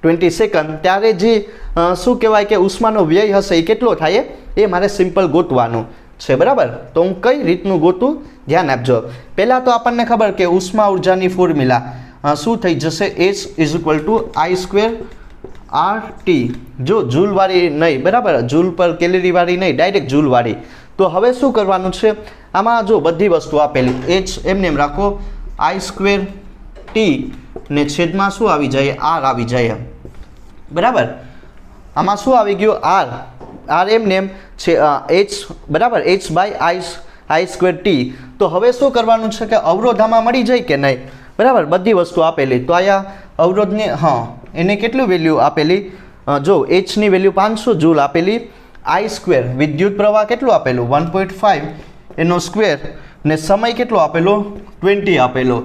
20 સેકન્ડ. ત્યારે જે શું કહેવાય કે ઉષ્માનો વ્યય હશે એ કેટલો થાય એ મારે સિમ્પલ ગોતવાનું છે બરાબર. તો હું કઈ રીતનું ગોતું ધ્યાન આપજો. પહેલાં તો આપણને ખબર કે ઉષ્મા ઉર્જાની ફોર્મ્યુલા શું થઈ જશે H = I²RT. જો જૂલવાળી નહીં બરાબર, જૂલ પર કેલરીવાળી નહીં, ડાયરેક્ટ જૂલવાળી. તો હવે શું કરવાનું છે, આમાં જો બધી વસ્તુ આપેલી H એમને રાખો, I²T ને છેદમાં શું આવી જાય R આવી જાય બરાબર. આમાં શું આવી ગયું R એમને છે H બરાબર H/I²T. તો હવે શું કરવાનું છે કે અવરોધ આમાં મળી જાય કે નહીં બરાબર, બધી વસ્તુ આપેલી. તો અહીંયા અવરોધને એને કેટલું વેલ્યુ આપેલી, જો Hની વેલ્યુ 500 જૂલ આપેલી, I² વિદ્યુત પ્રવાહ કેટલું આપેલું 1.5 એનો સ્ક્વેર ને સમય કેટલો આપેલો 20 આપેલો.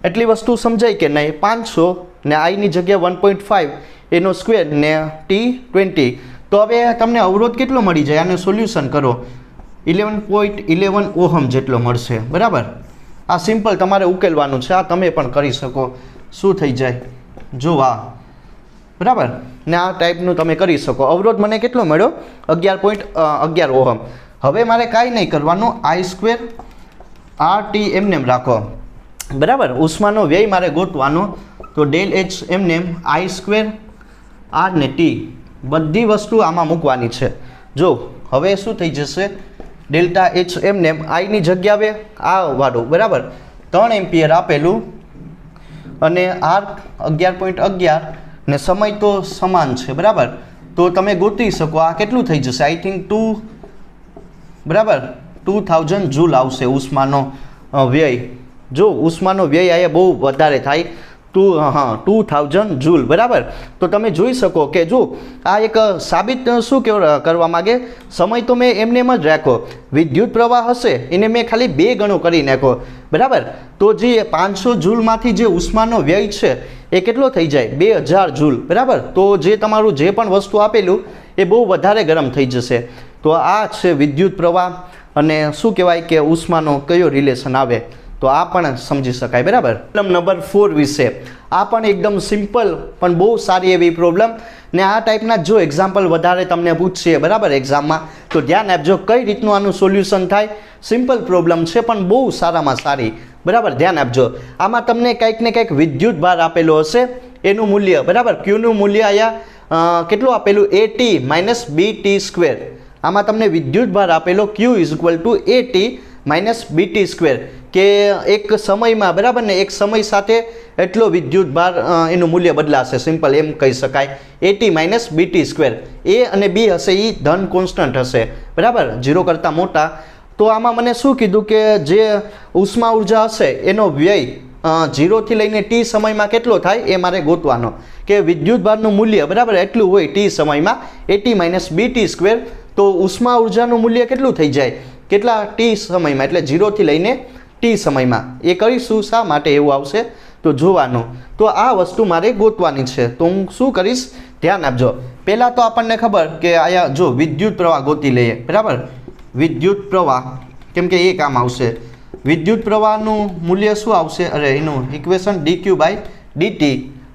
એટલી વસ્તુ સમજાય કે નહીં. 500 ને આઈની જગ્યા 1.5 એનો સ્ક્વેર ને T20. તો હવે તમને અવરોધ કેટલો મળી જાય, આને સોલ્યુશન કરો 11.11 ઓહમ જેટલો મળશે બરાબર. આ સિમ્પલ તમારે ઉકેલવાનું છે. આ તમે પણ કરી શકો. શું થઈ જાય જો આ બરાબર ને આ ટાઈપનું તમે કરી શકો. અવરોધ મને કેટલો મળ્યો 11.11 ઓહમ. હવે મારે કાંઈ નહીં કરવાનું, I²RT એમને રાખો બરાબર. ઉષ્માનો વ્યય મારે ગોતવાનો તો ∆H એમને I²R ને T બધી વસ્તુ આમાં મૂકવાની છે. જો હવે શું થઈ જશે ∆H એમને આઈની જગ્યાએ આ વાળું બરાબર 3 એમ્પિયર આપેલું અને R 11.11 ને સમય તો સમાન છે બરાબર. તો તમે ગોતી શકો આ કેટલું થઈ જશે, આઈ થિંક 2 બરાબર 2000 જૂલ આવશે ઉષ્માનો વ્યય. જો ઉષ્માનો વ્યય અહીંયા બહુ વધારે થાય 2000 જૂલ બરાબર. તો તમે જોઈ શકો કે જો આ એક સાબિત શું કરવા માગે, સમય તો મેં એમને એમ જ રાખો, વિદ્યુત પ્રવાહ હશે એને મેં ખાલી 2 ગણો કરી નાખો બરાબર. તો જે 500 જૂલમાંથી જે ઉષ્માનો વ્યય છે એ કેટલો થઈ જાય 2000 જૂલ બરાબર. તો જે તમારું જે પણ વસ્તુ આપેલું એ બહુ વધારે ગરમ થઈ જશે. તો આ છે વિદ્યુત પ્રવાહ અને શું કહેવાય કે ઉષ્માનો કયો રિલેશન આવે, તો આ પણ સમજી શકાય બરાબર. પ્રોબ્લેમ નંબર 4 વિશે. આ પણ એકદમ સિમ્પલ પણ બહુ સારી એવી પ્રોબ્લેમ ને આ ટાઈપના જો એક્ઝામ્પલ વધારે તમને પૂછશે બરાબર એક્ઝામમાં તો ધ્યાન આપજો કઈ રીતનું આનું સોલ્યુશન થાય. સિમ્પલ પ્રોબ્લેમ છે પણ બહુ સારામાં સારી બરાબર. ધ્યાન આપજો. આમાં તમને કંઈક ને કંઈક વિદ્યુત ભાર આપેલો હશે એનું મૂલ્ય બરાબર. ક્યુનું મૂલ્ય અહીંયા કેટલું આપેલું AT - BT². આમાં તમને વિદ્યુત ભાર આપેલો Q = AT - BT². કે એક સમયમાં બરાબર ને એક સમય સાથે એટલો વિદ્યુત ભાર એનું મૂલ્ય બદલાશે. સિમ્પલ એમ કહી શકાય AT - BT². A અને B હશે એ ધન કોન્સ્ટન્ટ હશે બરાબર, 0 કરતાં મોટા. તો આમાં મને શું કીધું કે જે ઉષ્મા ઉર્જા હશે એનો વ્યય 0 થી લઈને T સમયમાં કેટલો થાય એ મારે ગોતવાનો કે વિદ્યુત ભારનું મૂલ્ય બરાબર એટલું હોય T સમયમાં AT - BT². તો ઉષ્મા ઉર્જાનું મૂલ્ય કેટલું થઈ જાય કેટલા T સમયમાં, એટલે 0 થી લઈને T સમયમાં. એ કરીશું શા માટે એવું આવશે તો જોવાનું. તો આ વસ્તુ મારે ગોતવાની છે. તો હું શું કરીશ ધ્યાન આપજો. પહેલાં તો આપણને ખબર કે અહીંયા જો વિદ્યુત પ્રવાહ ગોતી લઈએ બરાબર. વિદ્યુત પ્રવાહ કેમ કે એ કામ આવશે વિદ્યુત પ્રવાહનું મૂલ્ય શું આવશે? અરે એનું ઇક્વેશન dq બાય dt.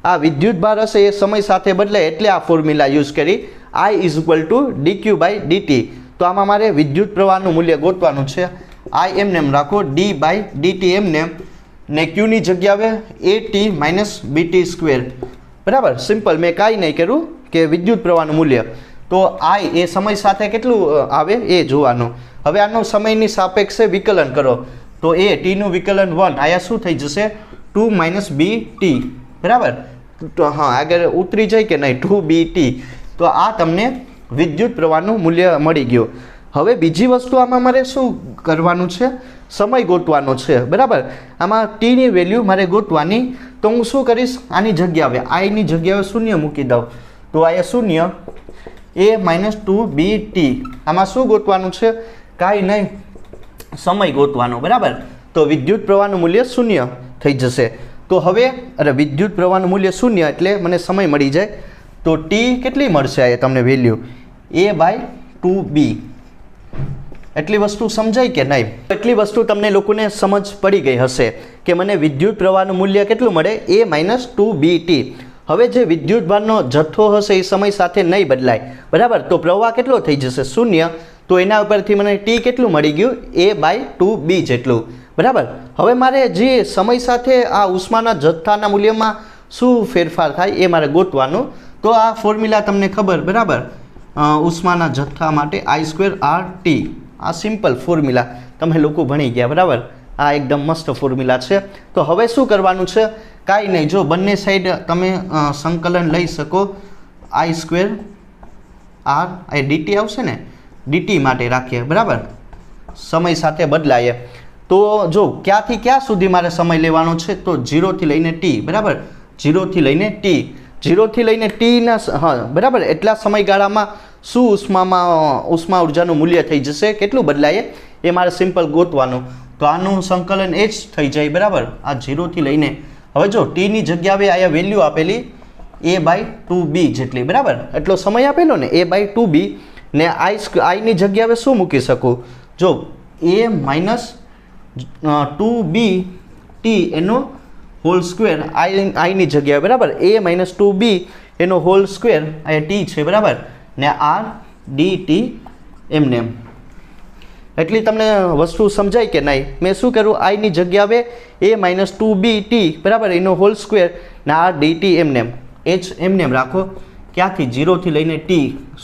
આ વિદ્યુત ભાર હશે એ સમય સાથે બદલાય એટલે આ ફોર્મ્યુલા યુઝ કરી I is equal to dq by dt. તો આમાં મારે વિદ્યુત પ્રવાહનું મૂલ્ય ગોતવાનું છે. I એમને રાખો d બાય dt એમને ને q ની જગ્યાએ at માઇનસ bt સ્ક્વેર. બરાબર, સિમ્પલ, મેં કાંઈ નહીં કર્યું કે વિદ્યુત પ્રવાહનું મૂલ્ય. તો I એ સમય સાથે કેટલું આવે એ જોવાનું. હવે આનું સમયની સાપેક્ષે વિકલન કરો તો એ ટીનું વિકલન 1 આયા શું થઈ જશે? 2 માઇનસ bt. બરાબર, તો હા આગળ ઉતરી જાય કે નહીં 2bt. તો આ તમને વિદ્યુત પ્રવાહનું મૂલ્ય મળી ગયું. હવે બીજી વસ્તુ આમાં મારે શું કરવાનું છે? સમય ગોતવાનો છે. બરાબર, આમાં ટીની વેલ્યુ મારે ગોતવાની. તો હું શું કરીશ? આની જગ્યાએ આઈની જગ્યાએ શૂન્ય મૂકી દઉં. તો આ શૂન્ય એ માઇનસ 2bt. આમાં શું ગોતવાનું છે? કાંઈ નહીં, સમય ગોતવાનો. બરાબર, તો વિદ્યુત પ્રવાહનું મૂલ્ય શૂન્ય થઈ જશે. તો હવે વિદ્યુત પ્રવાહનું મૂલ્ય શૂન્ય એટલે મને સમય મળી જાય. તો ટી કેટલી મળશે? આ તમને વેલ્યુ a બાય 2b. એટલી વસ્તુ સમજાય કે નહીં? એટલી વસ્તુ તમને લોકોને સમજ પડી ગઈ હશે કે મને વિદ્યુત પ્રવાહનું મૂલ્ય કેટલું મળે? a minus 2bt. હવે જે વિદ્યુત ભારનો જથ્થો હશે એ સમય સાથે નહીં બદલાય. બરાબર, તો પ્રવાહ કેટલો થઈ જશે? શૂન્ય. તો એના ઉપરથી મને ટી કેટલું મળી ગયું? a બાય 2b જેટલું. બરાબર, હવે મારે જે સમય સાથે આ ઉષ્માના જથ્થાના મૂલ્યમાં શું ફેરફાર થાય એ મારે ગોતવાનું. તો આ ફોર્મ્યુલા તમને ખબર. બરાબર, ઉષ્માના જથ્થા માટે I²RT. આ સિમ્પલ ફોર્મ્યુલા તમે લોકો ભણી ગયા. બરાબર, આ એકદમ મસ્ત ફોર્મ્યુલા છે. તો હવે શું કરવાનું છે? કાંઈ નહીં, જો બંને સાઈડ તમે સંકલન લઈ શકો. I² R એ dt આવશે ને, dt માટે રાખીએ. બરાબર, સમય સાથે બદલાય. તો જો ક્યાંથી ક્યાં સુધી મારે સમય લેવાનો છે? તો 0 થી લઈને t. બરાબર, 0 થી લઈને t. 0 થી લઈને ટીના, હા બરાબર, એટલા સમયગાળામાં શું ઉષ્મા ઉર્જાનું મૂલ્ય થઈ જશે? કેટલું બદલાય એ મારે સિમ્પલ ગોતવાનું. તો આનું સંકલન એ જ થઈ જાય. બરાબર, આ 0 થી લઈને. હવે જો ટીની જગ્યાએ આયા વેલ્યુ આપેલી a બાય 2b જેટલી. બરાબર, એટલો સમય આપેલો ને a બાય 2b. ને આઈની જગ્યાએ શું મૂકી શકું? જો a માઇનસ 2bt એનો હોલ સ્ક્વેર આઈની જગ્યાએ. બરાબર, a માઇનસ 2b એનો હોલ સ્ક્વેર આ t છે. બરાબર, ને r dt એમને. એટલી તમને વસ્તુ સમજાય કે નહીં? મેં શું કર્યું? આઈની જગ્યાએ a માઇનસ 2bt. બરાબર, એનો હોલ સ્ક્વેર ને r dt એમને h એમને રાખો. ક્યાંથી? 0 થી લઈને t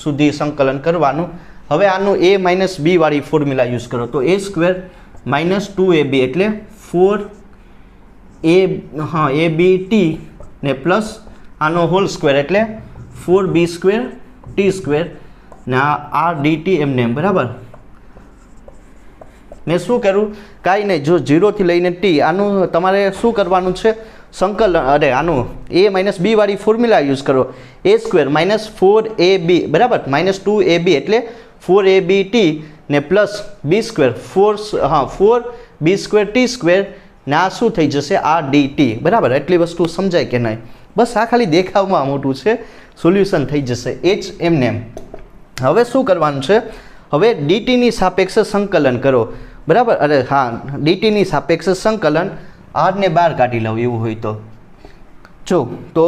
સુધી સંકલન કરવાનું. હવે આનું a માઇનસ b વાળી ફોર્મ્યુલા યુઝ કરો. તો a² માઇનસ 2ab એટલે 4abt ને પ્લસ આનો હોલ સ્ક્વેર એટલે 4b² t² ને આ r dt એમને. બરાબર, મેં શું કરું? કાંઈ નહીં, જો 0 થી લઈને t આનું તમારે શું કરવાનું છે? સંકલન. આનું a માઇનસ b વાળી ફોર્મ્યુલા યુઝ કરો. a² minus 4ab. બરાબર, માઇનસ 2ab એટલે 4abt ને પ્લસ b² 4b² t² ને આ શું થઈ જશે? r dt. બરાબર, એટલી વસ્તુ સમજાય કે નહીં? બસ આ ખાલી દેખાવમાં મોટું છે, સોલ્યુશન થઈ જશે h એમને. હવે શું કરવાનું છે? હવે ડીટીની સાપેક્ષે સંકલન કરો. બરાબર, હા, ડીટીની સાપેક્ષે સંકલન. r ને બહાર કાઢી લઉં એવું હોય તો. જો તો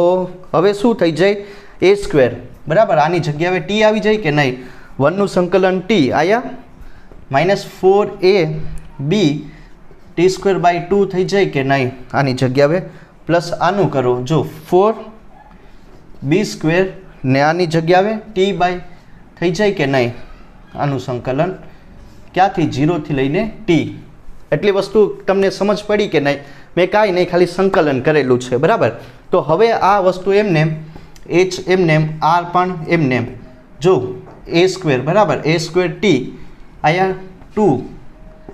હવે શું થઈ જાય? a². બરાબર, આની જગ્યાએ t આવી જાય કે નહીં? 1 નું સંકલન t આયા માઇનસ 4ab t² બાય 2 થઈ જાય કે નહીં? આની જગ્યાએ પ્લસ આનું કરો. જો 4b² ને આની જગ્યાએ t બાય થઈ જાય કે નહીં? આનું સંકલન ક્યાંથી? 0 થી લઈને t. એટલી વસ્તુ તમને સમજ પડી કે નહીં? મેં કાંઈ નહીં, ખાલી સંકલન કરેલું છે. બરાબર, તો હવે આ વસ્તુ એમને h એમને r પણ એમને. જો a². બરાબર, a² t આયા 2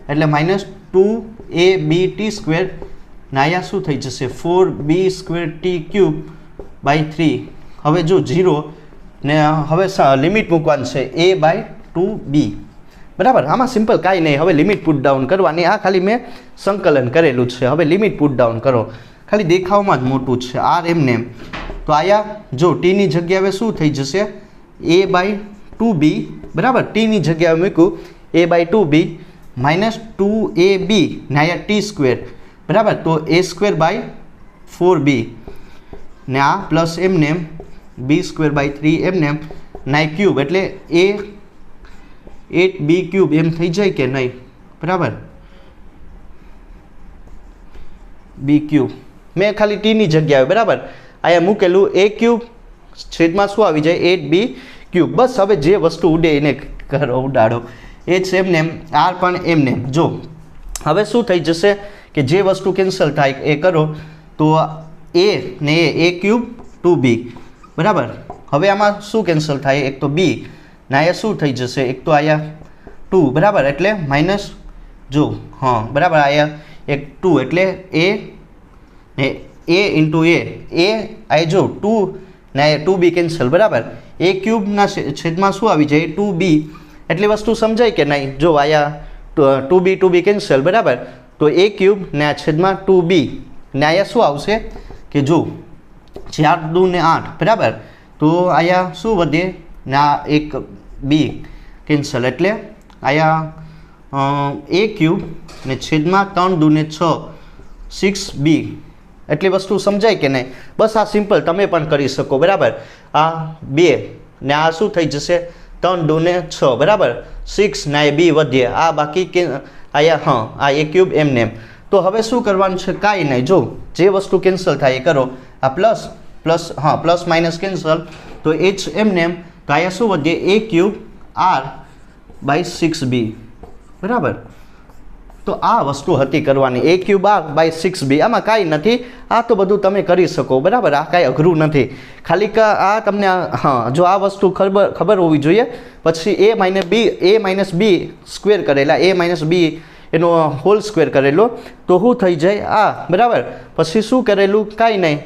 એટલે માઇનસ 2abt² ને આયા શું થઈ જશે? 4b² t³ by 3. હવે જો 0 ને હવે લિમિટ મૂકવાની છે a બાય 2b. બરાબર, આમાં સિમ્પલ કાંઈ નહીં. હવે લિમિટ પુટ ડાઉન કરવાની. આ ખાલી મેં સંકલન કરેલું છે. હવે લિમિટ પુટ ડાઉન કરો. ખાલી દેખાવમાં જ મોટું છે r એમને. તો આયા જો ટીની જગ્યાએ શું થઈ જશે? a by 2b. બરાબર, ટીની જગ્યાએ મૂક્યું a બાય 2b -2ab ને અહીંયા ટી સ્ક્વેર બરાબર, તો a સ્ક્વેર બાય 4b ને આ પ્લસ એમને એમ b સ્ક્વેર બાય 3 એમને એમ ના ક્યુબ એટલે a 8b ક્યુબ એમ થઈ જાય કે નહીં બરાબર, b ક્યુબ મેં ખાલી ટીની જગ્યાએ બરાબર અહીંયા મૂકેલું a ક્યુબ છેદમાં શું આવી જાય 8b ક્યુબ. બસ હવે જે વસ્તુ ઉડે એને કરો ઉડાડો એ છે એમને એમ આર પણ એમને એમ. જો હવે શું થઈ જશે કે જે વસ્તુ કેન્સલ થાય એ કરો તો a ને a ક્યુબ 2b બરાબર. હવે આમાં શું કેન્સલ થાય એક તો b ને અહીંયા શું થઈ જશે એક તો અહીંયા 2 બરાબર એટલે માઇનસ જો હા બરાબર અહીંયા એક 2 એટલે a ને a ઇન્ટુ a આ જો 2 ને 2b કેન્સલ બરાબર, a ક્યુબના છેદમાં શું આવી જાય 2b એટલી વસ્તુ સમજાય કે નહીં. જો અહીંયા 2b કેન્સલ બરાબર, તો a ક્યુબ ને આ છેદમાં 2b ને અહીંયા શું આવશે કે જો 4 2 ને 8 બરાબર, તો અહીંયા શું વધે ને આ એક b કેન્સલ એટલે અહીંયા a ક્યુબ ને છેદમાં 3 2 ને 6 6b એટલી વસ્તુ સમજાય કે નહીં. બસ આ સિમ્પલ તમે પણ કરી શકો બરાબર. આ 2 ને આ શું થઈ જશે 3 2 ને 6 બરાબર, 6 ને b વધ્યા આ બાકી કે અહીંયા હા આ a ક્યુબ એમને એમ. તો હવે શું કરવાનું છે કાંઈ નહીં, જો જે વસ્તુ કેન્સલ થાય એ કરો. આ પ્લસ હા પ્લસ માઇનસ કેન્સલ તો h એમને એમ, તો અહીંયા શું વધે a cube r by 6b બરાબર. તો આ વસ્તુ હતી કરવાની a cube r by 6b. આમાં કાંઈ નથી, આ તો બધું તમે કરી શકો બરાબર, આ કાંઈ અઘરું નથી. ખાલી આ તમને હા જો આ વસ્તુ ખબર હોવી જોઈએ. પછી a માઇનસ b સ્ક્વેર કરેલા a માઇનસ b એનો હોલ સ્ક્વેર કરેલો તો શું થઈ જાય આ બરાબર. પછી શું કરેલું કાંઈ નહીં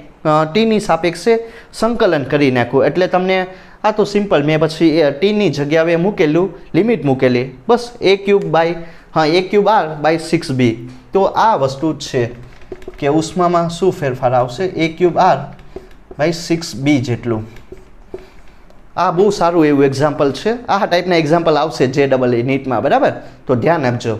ટીની સાપેક્ષે સંકલન કરી નાખવું એટલે તમને આ તો સિમ્પલ મેં પછી ટીની જગ્યાએ મૂકેલું લિમિટ મૂકેલી બસ a ક્યુબ બાય હા a cube r by 6b. તો આ વસ્તુ જ છે કે ઉષ્મામાં શું ફેરફાર આવશે a cube r by 6b જેટલું. આ બહુ સારું એવું એક્ઝામ્પલ છે, આ ટાઈપના એક્ઝામ્પલ આવશે JEE નીટમાં બરાબર, તો ધ્યાન આપજો.